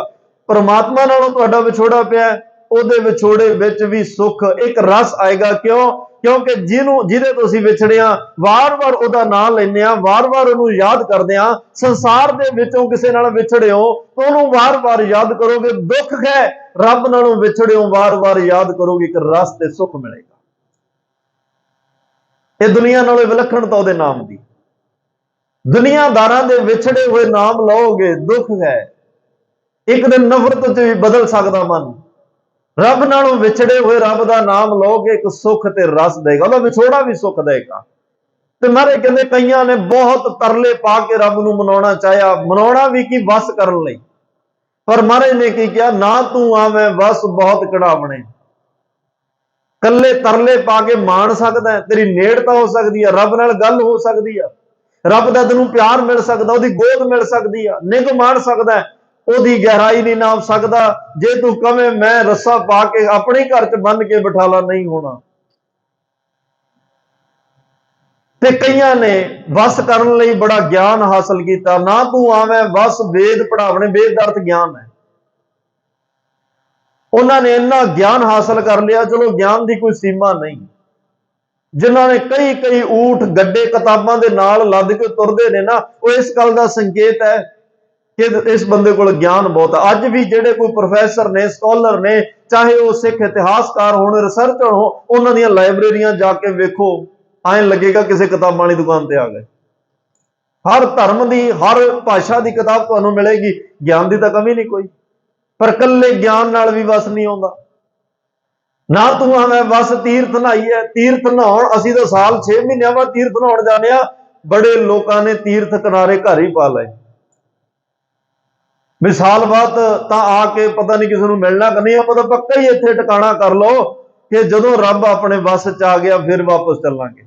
Speaker 1: ਪਰਮਾਤਮਾ ਨਾਲੋਂ ਤੁਹਾਡਾ ਵਿਛੋੜਾ ਪਿਆ, ਉਹਦੇ ਵਿਛੋੜੇ ਵਿੱਚ ਵੀ ਸੁੱਖ, ਇੱਕ ਰਸ ਆਏਗਾ। ਕਿਉਂ? ਕਿਉਂਕਿ ਜਿਹਦੇ ਤੋਂ ਅਸੀਂ ਵਿਛੜੇ ਆ, ਵਾਰ-ਵਾਰ ਉਹਦਾ ਨਾਮ ਲੈਂਦੇ ਆ, ਵਾਰ-ਵਾਰ ਉਹਨੂੰ ਯਾਦ ਕਰਦੇ ਆ। ਸੰਸਾਰ ਦੇ ਵਿੱਚੋਂ ਕਿਸੇ ਨਾਲ ਵਿਛੜੇ ਹੋ ਤਾਂ ਉਹਨੂੰ ਵਾਰ-ਵਾਰ ਯਾਦ ਕਰੋਗੇ, ਦੁੱਖ ਹੈ। ਰੱਬ ਨਾਲੋਂ ਵਿਛੜੇ ਹੋ, ਵਾਰ-ਵਾਰ ਯਾਦ ਕਰੋਗੇ, ਇੱਕ ਰਸ ਤੇ ਸੁੱਖ ਮਿਲੇਗਾ। ਇਹ ਦੁਨੀਆ ਨਾਲੋਂ ਵਿਲੱਖਣਤਾ ਉਹਦੇ ਨਾਮ ਦੀ। ਦੁਨੀਆਦਾਰਾਂ ਦੇ ਵਿਛੜੇ ਹੋਏ ਨਾਮ ਲਓਗੇ, ਦੁੱਖ ਹੈ। ਇੱਕ ਦਿਨ ਨਫ਼ਰਤ ਚ ਵੀ ਬਦਲ ਸਕਦਾ ਮਨ। ਰੱਬ ਨਾਲੋਂ ਵਿਛੜੇ ਹੋਏ ਰੱਬ ਦਾ ਨਾਮ ਲਓਗੇ, ਇੱਕ ਸੁੱਖ ਤੇ ਰਸ ਦੇਗਾ, ਉਹਦਾ ਵਿਛੋੜਾ ਵੀ ਸੁੱਖ ਦੇਗਾ। ਤੇ ਮਹਾਰਾਜ ਕਹਿੰਦੇ ਕਈਆਂ ਨੇ ਬਹੁਤ ਤਰਲੇ ਪਾ ਕੇ ਰੱਬ ਨੂੰ ਮਨਾਉਣਾ ਚਾਹਿਆ, ਮਨਾਉਣਾ ਵੀ ਕੀ, ਵਸ ਕਰਨ ਲਈ। ਪਰ ਮਹਾਰਾਜ ਨੇ ਕੀ ਕਿਹਾ, ਨਾ ਤੂੰ ਆਵੇਂ ਵਸ ਬਹੁਤ ਕਢਾਵਣੇ। ਕੱਲੇ ਤਰਲੇ ਪਾ ਕੇ ਮਾਣ ਸਕਦਾ ਹੈ, ਤੇਰੀ ਨੇੜਤਾ ਹੋ ਸਕਦੀ ਹੈ, ਰੱਬ ਨਾਲ ਗੱਲ ਹੋ ਸਕਦੀ ਆ, ਰੱਬ ਦਾ ਤੈਨੂੰ ਪਿਆਰ ਮਿਲ ਸਕਦਾ, ਉਹਦੀ ਗੋਦ ਮਿਲ ਸਕਦੀ ਆ, ਨਿੱਘ ਮਾਣ ਸਕਦਾ, ਉਹਦੀ ਗਹਿਰਾਈ ਨਹੀਂ ਨਾਪ ਸਕਦਾ। ਜੇ ਤੂੰ ਕਵੇਂ ਮੈਂ ਰੱਸਾ ਪਾ ਕੇ ਆਪਣੇ ਘਰ 'ਚ ਬੰਨ ਕੇ ਬਿਠਾ ਲਾ, ਨਹੀਂ ਹੋਣਾ। ਤੇ ਕਈਆਂ ਨੇ ਵਸ ਕਰਨ ਲਈ ਬੜਾ ਗਿਆਨ ਹਾਸਲ ਕੀਤਾ। ਨਾ ਤੂੰ ਆਵੇਂ ਵਸ ਵੇਦ ਪੜਾਵਣੇ, ਵੇਦ ਦਾ ਅਰਥ ਗਿਆਨ ਹੈ। ਉਹਨਾਂ ਨੇ ਇੰਨਾ ਗਿਆਨ ਹਾਸਲ ਕਰ ਲਿਆ, ਚਲੋ ਗਿਆਨ ਦੀ ਕੋਈ ਸੀਮਾ ਨਹੀਂ। ਜਿਨ੍ਹਾਂ ਨੇ ਕਈ ਊਠ ਗੱਡੇ ਕਿਤਾਬਾਂ ਦੇ ਨਾਲ ਲੱਦ ਕੇ ਤੁਰਦੇ ਨੇ ਨਾ, ਉਹ ਇਸ ਗੱਲ ਦਾ ਸੰਕੇਤ ਹੈ ਕਿ ਇਸ ਬੰਦੇ ਕੋਲ ਗਿਆਨ ਬਹੁਤ ਹੈ। ਅੱਜ ਵੀ ਜਿਹੜੇ ਕੋਈ ਪ੍ਰੋਫੈਸਰ ਨੇ, ਸਕਾਲਰ ਨੇ, ਚਾਹੇ ਉਹ ਸਿੱਖ ਇਤਿਹਾਸਕਾਰ ਹੋਣ, ਰਿਸਰਚਰ ਹੋ, ਉਹਨਾਂ ਦੀਆਂ ਲਾਇਬ੍ਰੇਰੀਆਂ ਜਾ ਕੇ ਵੇਖੋ, ਐਂ ਲੱਗੇਗਾ ਕਿਸੇ ਕਿਤਾਬਾਂ ਵਾਲੀ ਦੁਕਾਨ ਤੇ ਆ ਗਏ। ਹਰ ਧਰਮ ਦੀ, ਹਰ ਭਾਸ਼ਾ ਦੀ ਕਿਤਾਬ ਤੁਹਾਨੂੰ ਮਿਲੇਗੀ। ਗਿਆਨ ਦੀ ਤਾਂ ਕਮੀ ਨਹੀਂ ਕੋਈ, ਪਰ ਇਕੱਲੇ ਗਿਆਨ ਨਾਲ ਵੀ ਵਸ ਨਹੀਂ ਆਉਂਦਾ। ਨਾ ਤੂੰ ਆਵੇਂ ਵਸ ਤੀਰਥ ਨਹਾਈਏ। ਤੀਰਥ ਨਹਾਉਣ ਅਸੀਂ ਤਾਂ ਸਾਲ 6 ਮਹੀਨਿਆਂ ਬਾਅਦ ਤੀਰਥ ਨਹਾਉਣ ਜਾਂਦੇ ਆ। ਬੜੇ ਲੋਕਾਂ ਨੇ ਤੀਰਥ ਕਿਨਾਰੇ ਘਰ ਹੀ ਪਾ ਲਏ, ਵੀ ਸਾਲ ਬਾਅਦ ਤਾਂ ਆ ਕੇ ਪਤਾ ਨਹੀਂ ਕਿਸੇ ਨੂੰ ਮਿਲਣਾ ਕਿ ਨਹੀਂ, ਆਪਾਂ ਤਾਂ ਪੱਕਾ ਹੀ ਇੱਥੇ ਟਿਕਾਣਾ ਕਰ ਲਓ ਕਿ ਜਦੋਂ ਰੱਬ ਆਪਣੇ ਵਸ 'ਚ ਆ ਗਿਆ ਫਿਰ ਵਾਪਸ ਚੱਲਾਂਗੇ।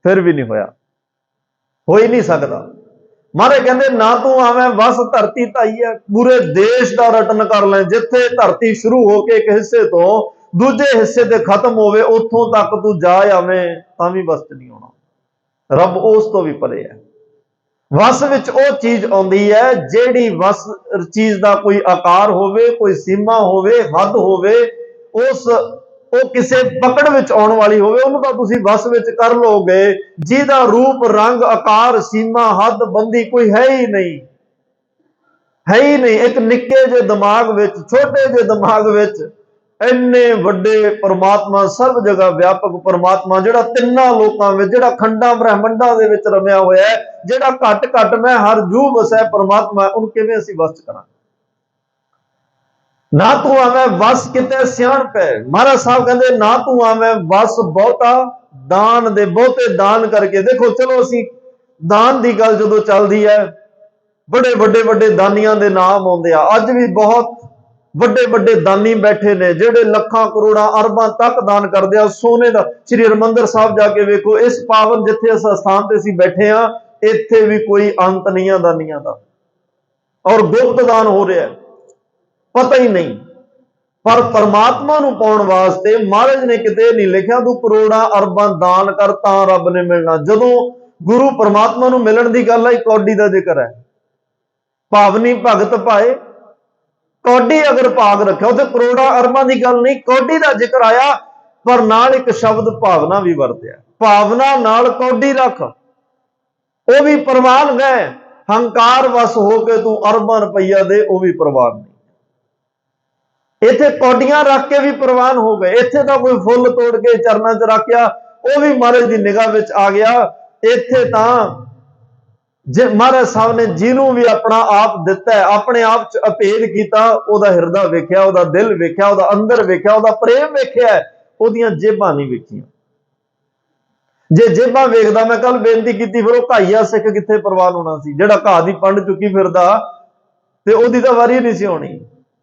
Speaker 1: ਫਿਰ ਵੀ ਨਹੀਂ ਹੋਇਆ, ਹੋ ਹੀ ਨਹੀਂ ਸਕਦਾ। ਮਹਾਰਾਜ ਕਹਿੰਦੇ ਨਾ ਤੂੰ ਆਵੇਂ ਵਸ ਧਰਤੀ ਧਾਈ ਹੈ, ਪੂਰੇ ਦੇਸ਼ ਦਾ ਰਟਨ ਕਰ ਲੈ। ਜਿੱਥੇ ਧਰਤੀ ਸ਼ੁਰੂ ਹੋ ਕੇ ਇੱਕ ਹਿੱਸੇ ਤੋਂ ਦੂਜੇ ਹਿੱਸੇ ਤੇ ਖਤਮ ਹੋਵੇ, ਉੱਥੋਂ ਤੱਕ ਤੂੰ ਜਾ ਆਵੇਂ ਤਾਂ ਵੀ ਵਸ 'ਚ ਨਹੀਂ ਆਉਣਾ। ਰੱਬ ਉਸ ਤੋਂ ਵੀ ਪਰੇ ਹੈ। ਵਸ ਵਿੱਚ ਉਹ ਚੀਜ਼ ਆਉਂਦੀ ਹੈ ਜਿਹੜੀ ਵਸ ਚੀਜ਼ ਦਾ ਕੋਈ ਆਕਾਰ ਹੋਵੇ, ਕੋਈ ਸੀਮਾ ਹੋਵੇ, ਹੱਦ ਹੋਵੇ, ਉਹ ਕਿਸੇ ਪਕੜ ਵਿੱਚ ਆਉਣ ਵਾਲੀ ਹੋਵੇ, ਉਹਨੂੰ ਤਾਂ ਤੁਸੀਂ ਵਸ ਵਿੱਚ ਕਰ ਲਓਗੇ। ਜਿਹਦਾ ਰੂਪ, ਰੰਗ, ਆਕਾਰ, ਸੀਮਾ, ਹੱਦ ਬੰਦੀ ਕੋਈ ਹੈ ਹੀ ਨਹੀਂ, ਹੈ ਹੀ ਨਹੀਂ। ਇੱਕ ਨਿੱਕੇ ਜਿਹੇ ਦਿਮਾਗ ਵਿੱਚ, ਛੋਟੇ ਜਿਹੇ ਦਿਮਾਗ ਵਿੱਚ ਇੰਨੇ ਵੱਡੇ ਪਰਮਾਤਮਾ, ਸਰਬ ਜਗ੍ਹਾ ਵਿਆਪਕ ਪਰਮਾਤਮਾ, ਜਿਹੜਾ ਤਿੰਨਾਂ ਲੋਕਾਂ ਵਿੱਚ, ਜਿਹੜਾ ਖੰਡਾਂ ਬ੍ਰਹਿਮੰਡਾਂ ਦੇ ਵਿੱਚ ਰਮਿਆ ਹੋਇਆ ਹੈ, ਜਿਹੜਾ ਘੱਟ ਘੱਟ ਮੈਂ ਹਰ ਜੂ ਵਸੈ ਪਰਮਾਤਮਾ, ਉਹਨੂੰ ਕਿਵੇਂ ਅਸੀਂ ਵਸ ਚ ਕਰਾਂਗੇ? ना तू आवे वस किते सियाणप है। महाराज साहब कहते ना तू आवे वस बहुता दान दे, बहुते दान करके। देखो चलो असी दान की गल जो चलती है, बड़े बड़े बड़े दानियां दे नाम आउंदे आ। अज भी बहुत ਵੱਡੇ ਵੱਡੇ दानी बैठे ने ਜਿਹੜੇ ਲੱਖਾਂ ਕਰੋੜਾਂ ਅਰਬਾਂ तक दान करते हैं सोने का। श्री हरमंदिर साहब जाके वेखो, इस पावन जिथे इस स्थान से असीं बैठे हाँ, इत्थे भी कोई अंत नहीं है दानियां दा, और गुप्त दान हो रहा है, पता ही नहीं। पर परमात्मा नूं पाउण वास्ते महाराज ने किते नहीं लिखिया तू करोड़ां अरबां दान कर तां रब ने मिलना। जदों गुरु परमात्मा नूं मिलण दी गल आई, कौडी दा जिक्र है, भावनी भगत पाए कौडी अगर भाग रखा तो करोड़ा अरबां की गल नहीं, कौडी का जिक्र आया। पर नाल एक शब्द भावना भी वरत्या, भावना नाल कौडी रख, वो भी प्रवान गए। हंकार वस होके तू अरबां रुपया दे, वो भी प्रवान नहीं। इत्थे कौडियां रख के भी प्रवान हो गए, इत्थे तो कोई फुल तोड़ के चरना च रखिया, वो भी महाराज की निगाह विच आ गया। इत्थे तां जे महाराज साहब ने जिन्हों भी अपना आप दिता है, अपने आप च अभेद किया, ओदा हिरदा वेख्या, ओदा दिल वेख्या, ओदा अंदर वेख्या, ओदा प्रेम वेख्या, ओदियां जेबां नहीं वेखियां। जे जेबां वेखदा, मैं कल बेनती की, फिर वो घाईया सिख कित्थे प्रवान होना सी, जिहड़ा घाह दी पंड चुकी फिरदा ते ओदी तां वारी नहीं सी होनी।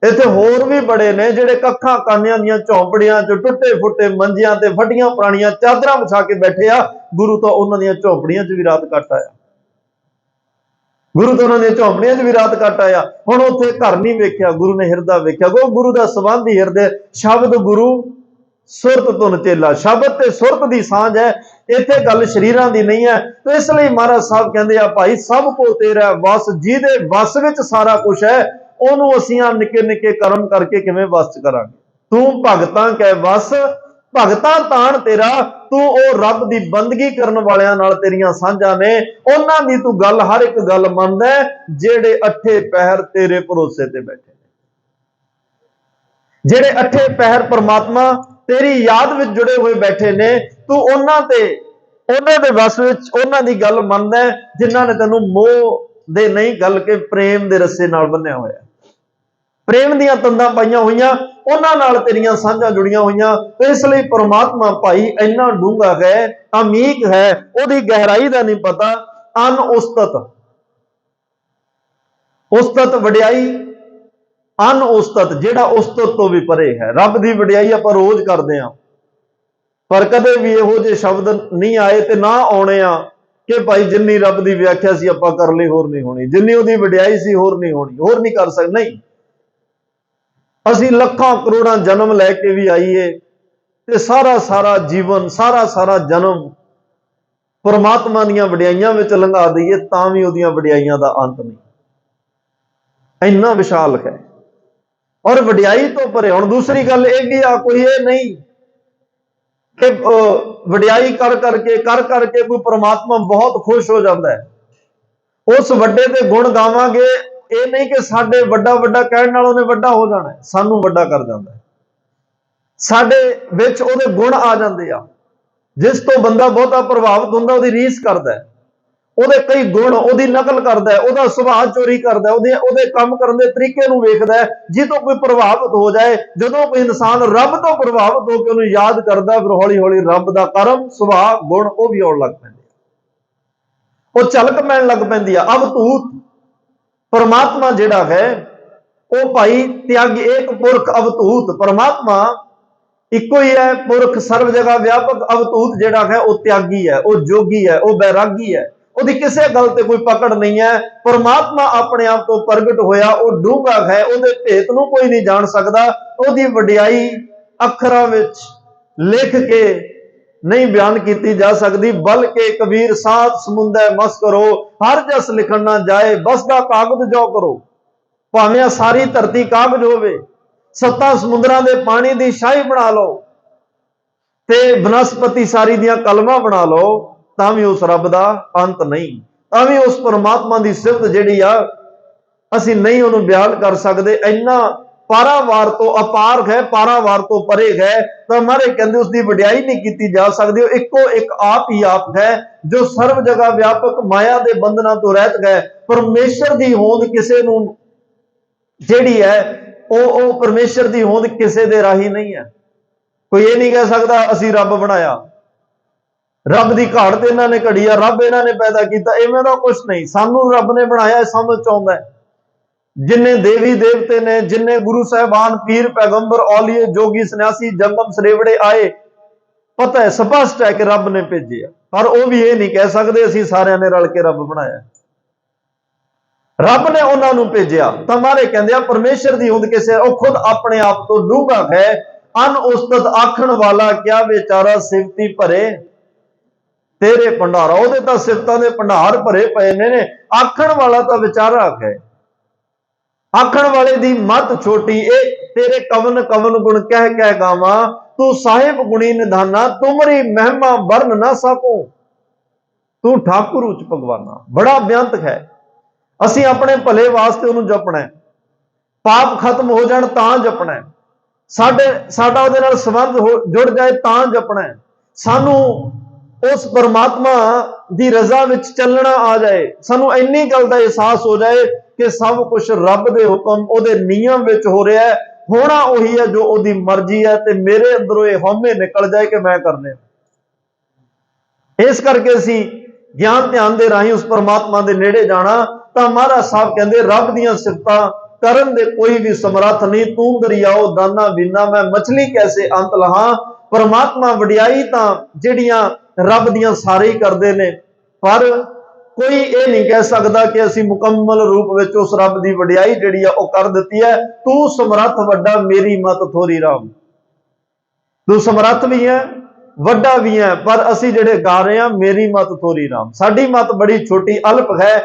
Speaker 1: इत्थे होर भी बड़े ने जिहड़े कखां कानियां दीयां झोंपड़ियां च टुटे फुटे मंजियां ते फटियां पुराणियां चादरां विछा के बैठे आ। गुरु तो उन्हां दीयां झोंपड़ियां च भी रात कट आया, गुरु तो उन्होंने झोंपड़ियां च भी रात कट आया। हुण उत्थे घर नहीं वेख्या, गुरु ने हिरदा वेख्या। गुरु का संबंध ही हिरदे, शब्द गुरु सुरत धुन चेला, शब्द ते सुरत की सांझ है, इत्थे गल शरीरां दी नहीं है। तो इसलिए महाराज साहब कहंदे आ, भाई सब को तेरा वस, जिहदे वस विच सारा कुछ है, ओनू असीं आ निक्के निक्के कर्म करके किवें वस च करांगे। तू भगतां कै वस, भगतां ताण तेरा, तू ओ रब दी बंदगी करन वालियां नाल तेरियां सांझां ने, उन्हां दी तू गल हर एक गल मनदा है, जेड़े अठे पहर तेरे भरोसे ते बैठे, जेड़े अठे पहर परमात्मा तेरी याद विच जुड़े हुए बैठे ने, तू उन्हां ते उन्हां दे वस विच उन्हां दी गल मनदा है, जिन्हां ने तैनूं मोह दे नहीं गल के प्रेम दे रस्से नाल बन्निया होया, प्रेम दीयां तंदां पाईयां होईयां, उन्हां नाल तेरियां सांझां जुड़ियां होईयां। तो इसलिए परमात्मा भाई इन्ना डूंगा है, अमीक है, उहदी गहराई दा नहीं पता। अनउस्तत, उस्तत वडियाई, अनउस्तत जिहड़ा उस्तत तो भी परे है। रब दी वडियाई आपां रोज करदे हां, पर कदे भी इहो जिहे शब्द नहीं आए ते ना आउणे आ कि भाई जिन्नी रब दी व्याख्या सी आपां कर लई, होर नहीं होनी, जिन्नी उहदी वडियाई सी होर नहीं होनी, होर नहीं कर सकदे। नहीं, असीं लखां करोड़ां जन्म लैके भी आईए ते सारा सारा जीवन, सारा सारा जन्म परमात्मा दीयां वडियाइयां विच लंघा दईए, तां भी उहदियां वडियाइयां दा अंत नहीं। इन्ना विशाल है और वडियाई तो परे। हुण दूसरी गल यह भी आ, कोई ये नहीं कि वडियाई कर करके कोई परमात्मा बहुत खुश हो जाता है। उस वड्डे दे गुण गावांगे, ये नहीं कि साडे वड्डा वड्डा कहण नाल उहने वड्डा हो जाना है, सानू वड्डा कर जाता है, साडे विच उहदे गुण आ जांदे आ। जिस तो बंदा बहुता प्रभावित हुंदा, उहदी रीस करदा है, उहदे कई गुण उहदी नकल करदा है, उहदा सुभाਅ चोरी करदा है, उहदे काम करन दे तरीके नूं वेखदा है, जितों कोई प्रभावित हो जाए। जदों कोई इंसान रब तो प्रभावित होकर उहनूं याद करदा, फिर हौली हौली रब दा कर्म सुभाਅ गुण वो भी आउण लग पैंदे, वो झलक पैण लग पैंदी आ। अवधूत परमात्मा जिहड़ा है वो भाई त्यागी, एक पुरख अवधूत। परमात्मा इको ही है, पुरख सर्व जगह व्यापक। अवधूत जिहड़ा है वो त्यागी है, वो जोगी है, वो बैरागी है, उहदी किसी गल ते कोई पकड़ नहीं है। परमात्मा अपने आप तो प्रगट होया, वो डूंगा है, उहदे भेत नूं कोई नहीं जान सकदा। उहदी वडियाई अखरां विच लिख के नहीं बयान की जा सकती, बल्कि कबीर साथ समुंदर मस करो, हर जस लिखण ना जाए, बसदा कागज जो करो। भावें सारी धरती कागज होवे, सत्तां समुद्रां दे पानी दी शाही बना लो, ते बनस्पति सारी दियां कलमां बना लो, तां भी उस रब दा अंत नहीं। तां भी उस परमात्मा दी सिफत जिहड़ी आ असीं नहीं उहनूं बयान कर सकदे। इन्ना पारावार तो अपार है, पारावार तो परे है। तो हमारे कहते उसकी वडियाई नहीं की जा सकती। इको एक आप ही आप है जो सर्व जगह व्यापक माया के बंधना तो रहत गए। परमेश्वर की होंद किसी नूं जिहड़ी है ਉਹ ਪਰਮੇਸ਼ਰ ਦੀ ਹੋਂਦ ਕਿਸੇ ਦੇ ਰਾਹੀਂ ਨਹੀਂ ਹੈ। ਕੋਈ ਇਹ ਨਹੀਂ ਕਹਿ ਸਕਦਾ ਅਸੀਂ ਰੱਬ ਬਣਾਇਆ, ਰੱਬ ਦੀ ਘਾੜ ਤੇ ਇਹਨਾਂ ਨੇ ਘੜੀ ਆ, ਰੱਬ ਇਹਨਾਂ ਨੇ ਪੈਦਾ ਕੀਤਾ, ਇਵੇਂ ਦਾ ਕੁਝ ਨਹੀਂ। ਸਾਨੂੰ ਰੱਬ ਨੇ ਬਣਾਇਆ ਸਮਝ ਚ ਆਉਂਦਾ ਹੈ। ਜਿੰਨੇ ਦੇਵੀ ਦੇਵਤੇ ਨੇ, ਜਿੰਨੇ ਗੁਰੂ ਸਾਹਿਬਾਨ, ਪੀਰ, ਪੈਗੰਬਰ, ਔਲੀਏ, ਜੋਗੀ, ਸੰਨਿਆਸੀ, ਜੰਗਮ ਸਰੇਵੜੇ ਆਏ, ਪਤਾ ਹੈ, ਸਪਸ਼ਟ ਹੈ ਕਿ ਰੱਬ ਨੇ ਭੇਜੇ ਆ। ਪਰ ਉਹ ਵੀ ਇਹ ਨਹੀਂ ਕਹਿ ਸਕਦੇ ਅਸੀਂ ਸਾਰਿਆਂ ਨੇ ਰਲ ਕੇ ਰੱਬ ਬਣਾਇਆ। ਰੱਬ ਨੇ ਉਹਨਾਂ ਨੂੰ ਭੇਜਿਆ। ਤਾਂ ਮਾਰੇ ਕਹਿੰਦੇ ਆ ਪਰਮੇਸ਼ਰ ਦੀ ਹੋਂਦ ਕਿਸੇ, ਉਹ ਖੁਦ ਆਪਣੇ ਆਪ ਤੋਂ ਡੂੰਘਾ ਹੈ। ਅਨ ਉਸਤਤ ਆਖਣ ਵਾਲਾ ਕਿਆ ਵਿਚਾਰਾ, ਸਿਫਤੀ ਭਰੇ ਤੇਰੇ ਭੰਡਾਰਾ। ਉਹਦੇ ਤਾਂ ਸਿਫਤਾਂ ਦੇ ਭੰਡਾਰ ਭਰੇ ਪਏ ਨੇ। ਆਖਣ ਵਾਲਾ ਤਾਂ ਵਿਚਾਰਾ ਹੈ, ਆਖਣ ਵਾਲੇ ਦੀ ਮੱਤ ਛੋਟੀ। ਇਹ ਤੇਰੇ ਕਵਨ ਕਵਨ ਗੁਣ ਕਹਿ ਕਹਿ ਗਾਵਾਂ, ਤੂੰ ਸਾਹਿਬ ਗੁਣੀ ਨਿਧਾਨਾ, ਤੁਮਰੀ ਮਹਿਮਾ ਵਰਨ ਨਾ ਸਕੋ, ਤੂੰ ਠਾਕੁਰ ਉੱਚ ਭਗਵਾਨਾ। ਬੜਾ ਬੇਅੰਤ ਹੈ। ਅਸੀਂ ਆਪਣੇ ਭਲੇ ਵਾਸਤੇ ਉਹਨੂੰ ਜਪਣਾ ਹੈ, ਪਾਪ ਖਤਮ ਹੋ ਜਾਣ ਤਾਂ ਜਪਣਾ ਹੈ, ਸਾਡਾ ਉਹਦੇ ਨਾਲ ਸੰਬੰਧ ਜੁੜ ਜਾਏ ਤਾਂ ਜਪਣਾ ਹੈ, ਸਾਨੂੰ ਉਸ ਪਰਮਾਤਮਾ ਦੀ ਰਜ਼ਾ ਵਿੱਚ ਚੱਲਣਾ ਆ ਜਾਏ, ਸਾਨੂੰ ਇੰਨੀ ਗੱਲ ਦਾ ਅਹਿਸਾਸ ਹੋ ਜਾਏ ਕਿ ਸਭ ਕੁਝ ਰੱਬ ਦੇ ਹੁਕਮ, ਉਹਦੇ ਨਿਯਮ ਵਿੱਚ ਹੋ ਰਿਹਾ ਹੈ, ਹੋਣਾ ਉਹੀ ਹੈ ਜੋ ਉਹਦੀ ਮਰਜ਼ੀ ਹੈ, ਤੇ ਮੇਰੇ ਅੰਦਰੋਂ ਇਹ ਹਉਮੈ ਨਿਕਲ ਜਾਏ ਕਿ ਮੈਂ ਕਰਨੇ। ਇਸ ਕਰਕੇ ਅਸੀਂ ਗਿਆਨ ਧਿਆਨ ਦੇ ਰਾਹੀਂ ਉਸ ਪਰਮਾਤਮਾ ਦੇ ਨੇੜੇ ਜਾਣਾ। ਤਾਂ ਮਹਾਰਾਜ ਸਾਹਿਬ ਕਹਿੰਦੇ ਰੱਬ ਦੀਆਂ ਸਿਫਤਾਂ ਕਰਨ ਦੇ ਕੋਈ ਵੀ ਸਮਰੱਥ ਨਹੀਂ। ਤੂੰ ਦਰਿਆਓ ਦਾਨਾ ਬਿਨਾ, ਮੈਂ ਮਛਲੀ ਕੈਸੇ ਅੰਤ ਲਹਾਂ। ਪਰਮਾਤਮਾ ਵਡਿਆਈ ਤਾਂ ਜਿਹੜੀਆਂ ਰੱਬ ਦੀਆਂ ਸਾਰੇ ਹੀ ਕਰਦੇ ਨੇ, ਪਰ ਕੋਈ ਇਹ ਨਹੀਂ ਕਹਿ ਸਕਦਾ ਕਿ ਅਸੀਂ ਮੁਕੰਮਲ ਰੂਪ ਵਿੱਚ ਉਸ ਰੱਬ ਦੀ ਵਡਿਆਈ ਜਿਹੜੀ ਆ ਉਹ ਕਰ ਦਿੱਤੀ ਹੈ। ਤੂੰ ਸਮਰੱਥ ਵੱਡਾ, ਮੇਰੀ ਮਤ ਥੋੜੀ ਰਾਮ। ਤੂੰ ਸਮਰੱਥ ਵੀ ਹੈ, ਵੱਡਾ ਵੀ ਹੈ, ਪਰ ਅਸੀਂ ਜਿਹੜੇ ਗਾ ਰਹੇ ਹਾਂ ਮੇਰੀ ਮਤ ਥੋੜੀ ਰਾਮ, ਸਾਡੀ ਮਤ ਬੜੀ ਛੋਟੀ ਅਲਪ ਹੈ।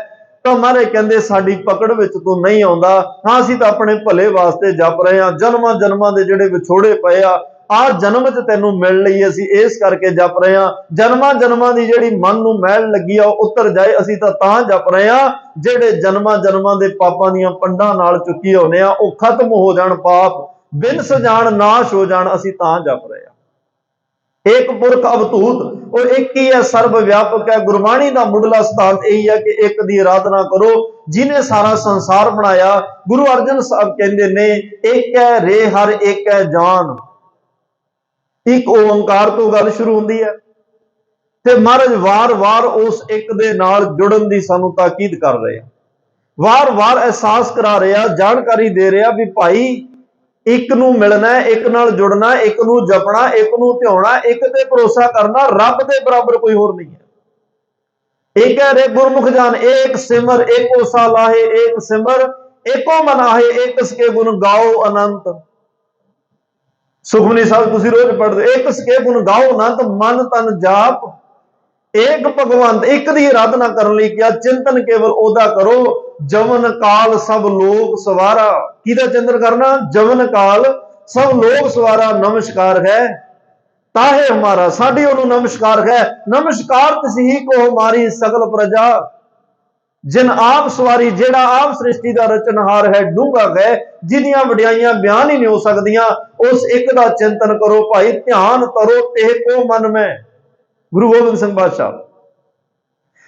Speaker 1: ਤਾਂ ਮਹਾਰਾਜ ਕਹਿੰਦੇ ਸਾਡੀ ਪਕੜ ਵਿੱਚ ਤੂੰ ਨਹੀਂ ਆਉਂਦਾ। ਹਾਂ, ਅਸੀਂ ਤਾਂ ਆਪਣੇ ਭਲੇ ਵਾਸਤੇ ਜਪ ਰਹੇ ਹਾਂ। ਜਨਮਾਂ ਜਨਮਾਂ ਦੇ ਜਿਹੜੇ ਵਿਛੋੜੇ ਪਏ ਆ ਜਨਮ 'ਚ ਤੈਨੂੰ ਮਿਲ ਲਈ, ਅਸੀਂ ਇਸ ਕਰਕੇ ਜਪ ਰਹੇ ਹਾਂ। ਜਨਮਾਂ ਜਨਮਾਂ ਦੀ ਜਿਹੜੀ ਮਨ ਨੂੰ ਮੈਲ ਲੱਗੀ ਆ ਉਹ ਉਤਰ ਜਾਏ, ਅਸੀਂ ਤਾਂ ਜਪ ਰਹੇ ਹਾਂ। ਜਿਹੜੇ ਜਨਮਾਂ ਜਨਮਾਂ ਦੇ ਪਾਪਾਂ ਦੀਆਂ ਪੰਡਾਂ ਨਾਲ ਚੁੱਕੀ ਹੋਣੇ ਆ ਉਹ ਖਤਮ ਹੋ ਜਾਣ, ਪਾਪ ਬਿਨ ਸਜਾਣ ਨਾਸ਼ ਹੋ ਜਾਣ, ਅਸੀਂ ਤਾਂ ਜਪ ਰਹੇ ਹਾਂ। ਇੱਕ ਪੁਰਖ ਅਵਧੂਤ, ਉਹ ਇੱਕ ਹੀ ਹੈ, ਸਰਬ ਵਿਆਪਕ ਹੈ। ਗੁਰਬਾਣੀ ਦਾ ਮੁੱਢਲਾ ਸਿਧਾਂਤ ਇਹੀ ਹੈ ਕਿ ਇੱਕ ਦੀ ਆਰਾਧਨਾ ਕਰੋ ਜਿਹਨੇ ਸਾਰਾ ਸੰਸਾਰ ਬਣਾਇਆ। ਗੁਰੂ ਅਰਜਨ ਸਾਹਿਬ ਕਹਿੰਦੇ ਨੇ ਇੱਕ ਹੈ ਰੇ ਹਰ, ਇੱਕ ਹੈ ਜਾਨ। ਇੱਕ ਓੰਕਾਰ ਤੋਂ ਗੱਲ ਸ਼ੁਰੂ ਹੁੰਦੀ ਹੈ ਤੇ ਮਹਾਰਾਜ ਵਾਰ-ਵਾਰ ਉਸ ਇੱਕ ਦੇ ਨਾਲ ਜੁੜਨ ਦੀ ਸਾਨੂੰ ਤਾਕੀਦ ਕਰ ਰਹੇ ਆ, ਵਾਰ-ਵਾਰ ਅਹਿਸਾਸ ਕਰਾ ਰਿਹਾ, ਜਾਣਕਾਰੀ ਦੇ ਰਿਹਾ ਵੀ ਭਾਈ ਇੱਕ ਨੂੰ ਮਿਲਣਾ, ਇੱਕ ਨਾਲ ਜੁੜਨਾ, ਇੱਕ ਨੂੰ ਜਪਣਾ, ਇੱਕ ਨੂੰ ਧਿਆਉਣਾ, ਇੱਕ ਤੇ ਭਰੋਸਾ ਕਰਨਾ। ਰੱਬ ਦੇ ਬਰਾਬਰ ਕੋਈ ਹੋਰ ਨਹੀਂ ਹੈ। ਇੱਕ ਹੈ ਰੇ ਗੁਰਮੁਖ ਜਾਨ, ਏਕ ਸਿਮਰ ਏਕੋ ਸਾਲਾਹੇ, ਏਕ ਸਿਮਰ ਏਕੋ ਮਨਾਹੇ, ਏਕ ਸਕੇ ਗੁਣ ਗਾਓ ਅਨੰਤ। ਸੁਖਮਨੀ ਸਾਹਿਬ ਤੁਸੀਂ ਰੋਜ਼ ਪੜ੍ਹਦੇ, ਏਕ ਸਕੇ ਗੁਣ ਗਾਓ ਅਨੰਤ, ਮਨ ਤਨ ਜਾਪ ਏਕ ਭਗਵੰਤ। ਇੱਕ ਦੀ ਆਰਾਧਨਾ ਕਰਨ ਲਈ ਕਿਹਾ, ਚਿੰਤਨ ਕੇਵਲ ਉਹਦਾ ਕਰੋ, ਜਵਨ ਕਾਲ ਸਭ ਲੋਕ ਸਵਾਰਾ। ਕਿਹਦਾ ਚਿੰਤਨ ਕਰਨਾ? ਜਵਨ ਕਾਲ ਸਭ ਲੋਕ ਸਵਾਰਾ। ਨਮਸਕਾਰ ਹੈ ਤਾਹੇ ਹਮਾਰਾ, ਸਾਡੀ ਉਹਨੂੰ ਨਮਸਕਾਰ ਹੈ। ਨਮਸਕਾਰ ਤਿਸਹੀ ਕੋ ਹਮਾਰੀ ਸਗਲ ਪ੍ਰਜਾ, ਜਿਨ ਆਪ ਸਵਾਰੀ, ਜਿਹੜਾ ਆਪ ਸ੍ਰਿਸ਼ਟੀ ਦਾ ਰਚਨਹਾਰ ਹੈ, ਡੂੰਘਾ ਹੈ, ਜਿਹਦੀਆਂ ਵਡਿਆਈਆਂ ਬਿਆਨ ਹੀ ਨਹੀਂ ਹੋ ਸਕਦੀਆਂ। ਉਸ ਇੱਕ ਦਾ ਚਿੰਤਨ ਕਰੋ ਭਾਈ, ਧਿਆਨ ਕਰੋ ਤੇ ਕੋ ਮਨ ਮੈਂ। ਗੁਰੂ ਗੋਬਿੰਦ ਸਿੰਘ ਪਾਤਸ਼ਾਹ,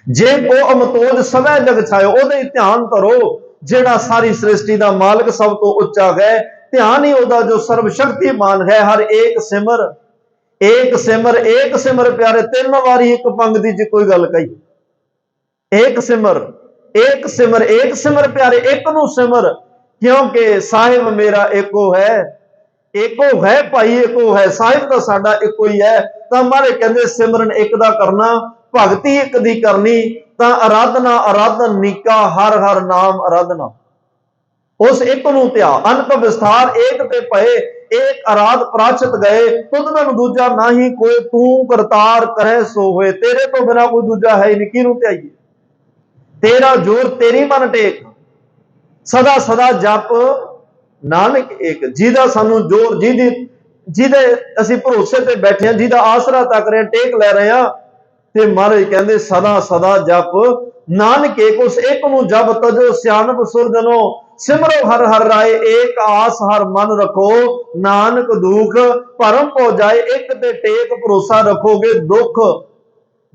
Speaker 1: ਜੇ ਕੋ ਅਮਤੋਜ ਸਵੈ ਜਗ ਛਾਇਓ, ਉਹਦੇ ਧਿਆਨ ਧਰੋ ਜਿਹੜਾ ਸਾਰੀ ਸ੍ਰਿਸ਼ਟੀ ਦਾ ਮਾਲਕ, ਸਭ ਤੋਂ ਉੱਚਾ ਹੈ। ਧਿਆਨ ਹੀ ਉਹਦਾ ਜੋ ਸਰਬ ਸ਼ਕਤੀਮਾਨ ਹੈ। ਹਰ ਏਕ ਸਿਮਰ, ਏਕ ਸਿਮਰ, ਏਕ ਸਿਮਰ ਪਿਆਰੇ, 3 ਵਾਰੀ ਇੱਕ ਪੰਗਤੀ 'ਚ ਕੋਈ ਗੱਲ ਕਹੀ। ਏਕ ਸਿਮਰ, ਏਕ ਸਿਮਰ, ਏਕ ਸਿਮਰ ਪਿਆਰੇ, ਇੱਕ ਨੂੰ ਸਿਮਰ, ਕਿਉਂਕਿ ਸਾਹਿਬ ਮੇਰਾ ਇੱਕੋ ਹੈ। ਇੱਕੋ ਹੈ ਭਾਈ, ਇੱਕੋ ਹੈ ਸਾਹਿਬ ਤਾਂ ਸਾਡਾ ਇੱਕੋ ਹੀ ਹੈ। ਤਾਂ ਮਾਰੇ ਕਹਿੰਦੇ ਸਿਮਰਨ ਇੱਕ ਦਾ ਕਰਨਾ, ਭਗਤੀ ਇੱਕ ਦੀ ਕਰਨੀ, ਤਾਂ ਆਰਾਧਨਾ ਆਰਾਧਨ ਨੀਕਾ, ਹਰ ਹਰ ਨਾਮ ਆਰਾਧਨਾ। ਉਸ ਇੱਕ ਨੂੰ ਧਿਆ, ਅਨਕ ਵਿਸਥਾਰ ਏਕ ਤੇ ਪਏ, ਏਕ ਆਰਾਧ ਪ੍ਰਾਚਿਤ ਗਏ, ਤੁਧ ਬਿਨ ਦੂਜਾ ਨਾਹੀ ਕੋਈ, ਤੂੰ ਕਰਤਾਰ ਕਰੇ ਸੋ ਹੋਏ। ਤੇਰੇ ਤੋਂ ਬਿਨਾ ਕੋਈ ਦੂਜਾ ਹੈ ਹੀ ਨਹੀਂ, ਕਿਹਨੂੰ ਧਿਆਈਏ? ਤੇਰਾ ਜੋਰ ਤੇਰੀ ਮਨ ਟੇਕ, ਸਦਾ ਸਦਾ ਜਪ ਨਾਨਕ ਏਕ। ਜਿਹਦਾ ਸਾਨੂੰ ਜੋਰ, ਜਿਹਦੇ ਅਸੀਂ ਭਰੋਸੇ ਤੇ ਬੈਠੇ ਹਾਂ, ਜਿਹਦਾ ਆਸਰਾ ਤੱਕ ਰਹੇ, ਟੇਕ ਲੈ ਰਹੇ ਹਾਂ, ਤੇ ਮਹਾਰਾਜ ਕਹਿੰਦੇ ਸਦਾ ਸਦਾ ਜਪ ਨਾਨਕ ਏਕ। ਉਸ ਇੱਕ ਨੂੰ ਜਪ ਤਜੋ ਸਿਆਣਪ ਸੁਰਜਨੋ, ਸਿਮਰੋ ਹਰ ਹਰ ਰਾਏ, ਏਕ ਆਸ ਹਰ ਮਨ ਰੱਖੋ, ਨਾਨਕ ਦੁਖ ਭਰਮ ਪੋ ਜਾਏ। ਇੱਕ ਤੇ ਟੇਕ ਭਰੋਸਾ ਰੱਖੋਗੇ, ਦੁੱਖ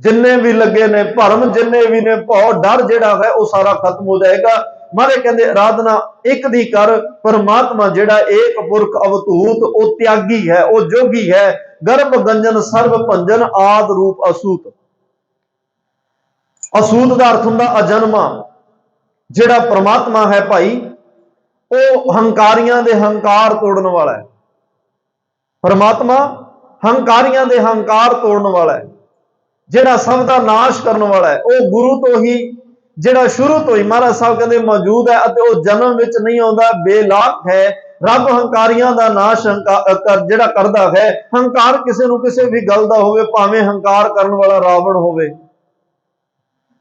Speaker 1: ਜਿੰਨੇ ਵੀ ਲੱਗੇ ਨੇ, ਭਰਮ ਜਿੰਨੇ ਵੀ ਨੇ, ਭਉ ਡਰ ਜਿਹੜਾ ਹੈ ਉਹ ਸਾਰਾ ਖਤਮ ਹੋ ਜਾਏਗਾ। मारे कहते आराधना एक दी कर। परमात्मा जेड़ा एक पुरख अवधूत ओ त्यागी है, ओ जोगी है। गर्भ गंजन सर्व भंजन आद रूप असूत। असूत का अर्थ हुंदा अजन्मा। जेड़ा परमात्मा है भाई वो हंकारियां दे हंकार तोड़न वाला है। परमात्मा हंकारियां दे हंकार तोड़न वाला है, जेड़ा सब का नाश करने वाला है। वो गुरु तो ही जेड़ा शुरू तो ही महाराज साहब कहते मौजूद है, वो जन्म विच नहीं आता, बेलाख है। रब हंकारियां दा नाश जेड़ा करदा है। हंकार किसी नूं किसी भी गल दा होवे, भावें हंकार करन वाला रावण होवे,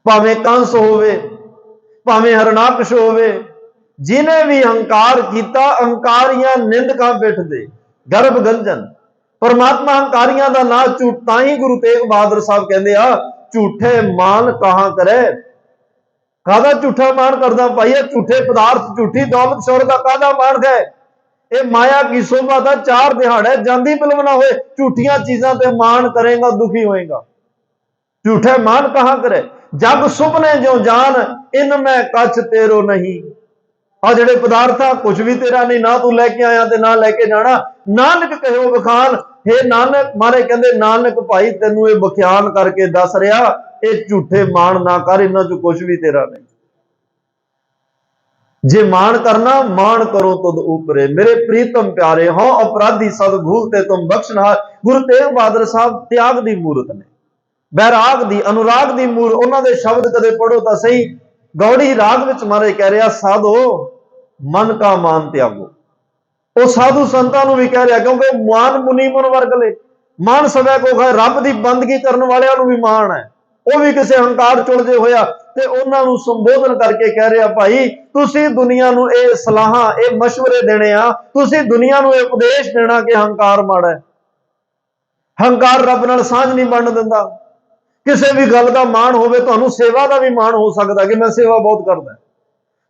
Speaker 1: भावें कंस होवे, भावें हरणाकश होवे, जिन्हें भी हंकार किया हंकारियां निंदकां पिठ दे गर्भ गंजन। परमात्मा हंकारियां दा ना झूठ। ताई गुरु तेग बहादुर साहब कहते झूठे मान कहां करे। कादा झूठा मान करदा भाई? झूठे पदार्थ, झूठी दौलत शौहरत का कादा मान है? ये माया की शोभा का चार दिहाड़े जांदी फिल्म ना होए। झूठियां चीजां ते मान करेगा दुखी होएगा। झूठे मान कहां करे। जग सुपने जो जान इनमें कछ तेरो नहीं। आ जेड़े पदार्थ कुछ भी तेरा नहीं, ना तू लेके आया ते ना लेके जाना। नानक कहो बखान। हे नानक मारे कहते नानक भाई तेनू ये बख्यान करके दस रहा, ये झूठे मान ना कर, इन्हां चों कुछ भी तेरा नहीं। जे मान करना मान करो तुद ऊपरे, मेरे प्रीतम प्यारे हो अपराधी सद भूलते तुम बख्शनहार। गुरु तेग बहादुर साहब त्याग दी मूरत ने, बैराग दी, अनुराग दी मूरत। उन्हां दे शब्द कदे पढ़ो तां सही। गौड़ी राग विच मारे कह रहा साधो मन का मान त्यागो। वो साधु संतां नूं भी कह रहा, क्योंकि मान मुनि मुन वर्गले मान सवै को है। रब दी बंदगी करने वालियां नूं भी मान है, वो भी किसी हंकार चुलजे होया ते उन्हां नूं संबोधन करके कह रहा भाई तुसी दुनिया नूं ये सलाहां ये मशवरे देने आ, तुसी दुनिया नूं ये उपदेश देना कि हंकार माड़ा है। हंकार रब नाल सांझ नहीं बन दिंदा। किसी भी गल का मान होवे, तुहानूं सेवा का भी मान हो सकता कि मैं सेवा बहुत करदा,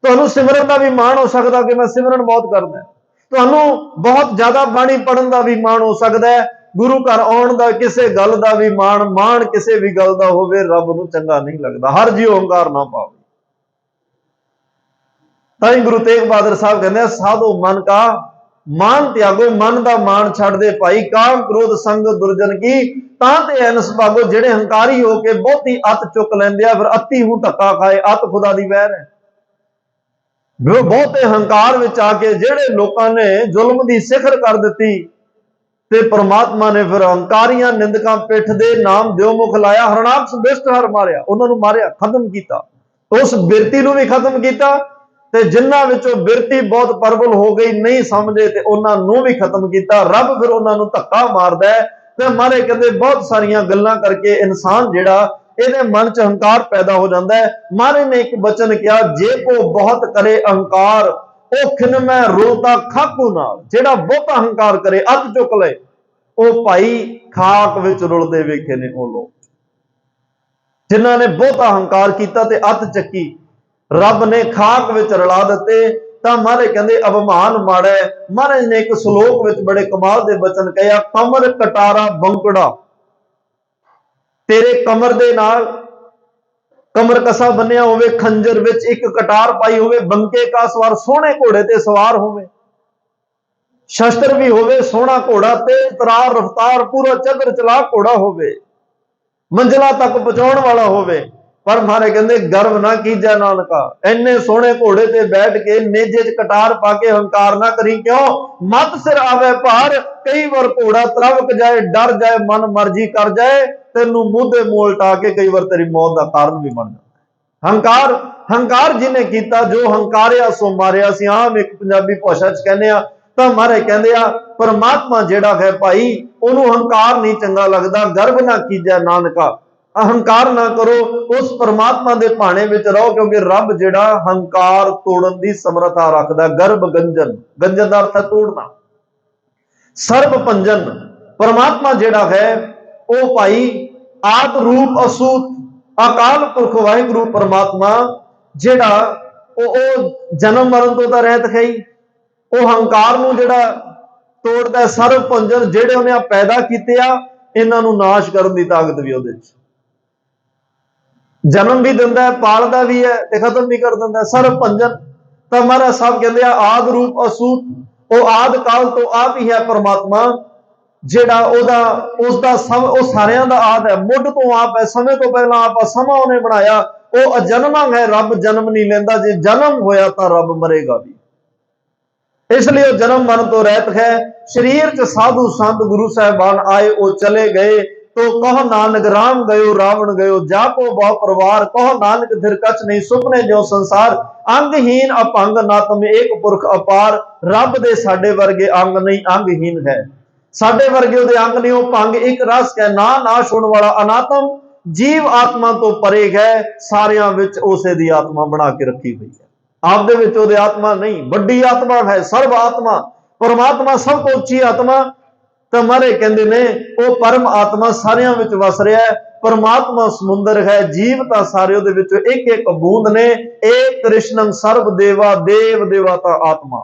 Speaker 1: तुहानूं सिमरन का भी मान हो सकता कि मैं सिमरन बहुत करदा, तुहानूं बहुत ज्यादा बाणी पढ़न का भी मान हो सकता है, गुरु घर आउण दा किसी गल का भी मान किसी भी गल का होवे, रब नूं चंगा नहीं लगता। हर जीव हंकार ना पावे। ताई गुरु तेग बहादुर साहब कहते साधो मन का मान त्यागो, मन का मान छड़ दे भाई। काम क्रोध संग दुर्जन की तां ते ऐनस भागो। जेड़े हंकारी होके बहुती अत चुक लैंदे आ, फिर अति हूं धक्का खाए। अत खुदा दी वैर है। बहुते हंकार विच आके जेड़े लोकां ने जुल्म दी सिखर कर दिती ते परमात्मा ने फिर हंकारियां निंदकां पिठ दे नाम दिओ मुख लाया। हरणाक्ष दुष्ट हर मारिया, उन्हां नूं मारिया, खत्म कीता। उस बिरती नूं भी खत्म कीता ते जिन्हां विचों बिरती बहुत प्रबल हो गई नहीं समझे ते उन्हां नूं भी खत्म कीता। रब फिर उन्हां नूं धक्का मारदा है ते मारे कहंदे बहुत सारियां गल्लां करके इंसान जेड़ा ਇਹਦੇ मन च हंकार पैदा हो जाता है। महाराज ने एक वचन किया, जे को बहुत करे अहंकार ओ खिनमै रोता खाकू नाल। जेड़ा बहुता हंकार करे अत चुक ले, ओ भाई खाक विच रुलदे वेखे ने ओ लोग जिन्हां ने बहुता हंकार किया ते अत चक्की, रब ने खाक विच रला दिते। तां महाराज कहंदे अभिमान माड़ा है। महाराज ने एक श्लोक विच बड़े कमाल दे वचन कहा, कमर कटारा बंकड़ा। तेरे कमर दे नाल कमर कसा बनिया होवे, खंजर विच एक कटार पाई होवे, बंके का सवार सोहने घोड़े ते सवार होवे, शस्त्र भी होवे सोहना घोड़ा, तेज तरार रफ्तार पूरा चक्र चला घोड़ा होवे, मंजिला तक पहुंचाउण वाला होवे। पर मारे कहंदे गर्व ना कीजा नानका, इन्ने सोहने घोड़े ते बैठ के नेजे च कटार पाके हंकार ना करी। क्यों? मत सिर आवे भार, कई बार घोड़ा त्रवक जाए, डर जाए, मन मर्जी कर जाए, तेनू मुंह मोल टा के कई बार तेरी मौत का कारण भी बन जाता। हंकार हंकार जिन्हें किया, जो हंकारिया सो मारिया सी, आम एक पंजाबी भाषा च कहने आ। तो मारे कहंदे आ परमात्मा जेड़ा है भाई उन्होंने हंकार नहीं चंगा लगता। गर्व ना कीजा नानका, अहंकार ना करो, उस परमात्मा के भाने विच रहो, क्योंकि रब जेड़ा हंकार तोड़न की समर्था रखता। गर्भ गंजन, गंजन का अर्थ है तोड़ना। सर्व भंजन परमात्मा जेड़ा है वह भाई आद रूप असूत अकाल पुरख वाहिगुरु परमात्मा जेड़ा जन्म मरण तो रहत है ही, वह हंकार नूं जेड़ा तोड़ता है। सर्व भंजन जेड़े उन्हें पैदा किए आ, इन्हां नूं नाश करने की ताकत भी उहदे च। जन्म भी दिंदा है, पालदा भी है ते खत्म भी कर दिंदा है। सर्व भंजन ਤਾਂ ਮਹਾਰਾਜ ਸਾਹਿਬ ਕਹਿੰਦੇ ਆ ਆਦ ਰੂਪ ਅਸੂਤ, ਉਹ ਆਦ ਕਾਲ ਤੋਂ ਆਪ ਹੀ ਹੈ ਪਰਮਾਤਮਾ, ਜਿਹੜਾ ਉਸਦਾ ਸਭ, ਉਹ ਸਾਰਿਆਂ ਦਾ ਆਦ ਹੈ, ਮੁੱਢ ਤੋਂ ਆਪ ਹੈ, ਸਮੇਂ ਤੋਂ ਪਹਿਲਾਂ ਆਪ, ਸਮਾਂ ਉਹਨੇ ਬਣਾਇਆ। ਉਹ ਅਜਨਮਾ ਹੈ, ਰੱਬ ਜਨਮ ਨਹੀਂ ਲੈਂਦਾ, ਜੇ ਜਨਮ ਹੋਇਆ ਤਾਂ ਰੱਬ ਮਰੇਗਾ ਵੀ, ਇਸ ਲਈ ਉਹ ਜਨਮ ਮਰਨ ਤੋਂ ਰਹਿਤ ਹੈ। ਸਰੀਰ ਚ ਸਾਧੂ ਸੰਤ ਗੁਰੂ ਸਾਹਿਬਾਨ ਆਏ, ਉਹ ਚਲੇ ਗਏ, तो कह नानक राम गयो रावण गयो, जाको बहु परिवार, कह नानक धीर कछ नहीं, सुपने जो संसार, अंगहीन अपंग ना तुम एक पुरख अपार, रब दे साडे वर्गे अंग नहीं, अंगहीन है, साडे वर्गे उहदे अंग नहीं, ਉਹ ਭੰਗ ਇੱਕ ਰਸ ਹੈ, ਨਾ ਨਾਸ਼ ਹੋਣ ਵਾਲਾ ਅਨਾਤਮ, ਜੀਵ ਆਤਮਾ ਤੋਂ ਪਰੇ ਹੈ, ਸਾਰਿਆਂ ਵਿੱਚ ਉਸੇ ਦੀ ਆਤਮਾ ਬਣਾ ਕੇ ਰੱਖੀ ਹੋਈ ਹੈ, ਆਪਦੇ ਵਿੱਚ ਉਹਦੇ ਆਤਮਾ ਨਹੀਂ, ਵੱਡੀ ਆਤਮਾ ਹੈ, ਸਰਬ ਆਤਮਾ, ਪਰਮਾਤਮਾ ਸਭ ਤੋਂ ਉੱਚੀ ਆਤਮਾ। ਤਾਂ ਮਹਾਰਾਜ ਕਹਿੰਦੇ ਨੇ ਉਹ ਪਰਮ ਆਤਮਾ ਸਾਰਿਆਂ ਵਿੱਚ ਵਸ ਰਿਹਾ ਹੈ, ਪਰਮਾਤਮਾ ਸਮੁੰਦਰ ਹੈ, ਜੀਵ ਤਾਂ ਸਾਰੇ ਉਹਦੇ ਵਿੱਚੋਂ ਇੱਕ ਇੱਕ ਬੂੰਦ ਨੇ। ਏਕ ਕ੍ਰਿਸ਼ਨੰ ਸਰਬ ਦੇਵਾ, ਦੇਵ ਦੇਵਾ ਤਾਂ ਆਤਮਾ,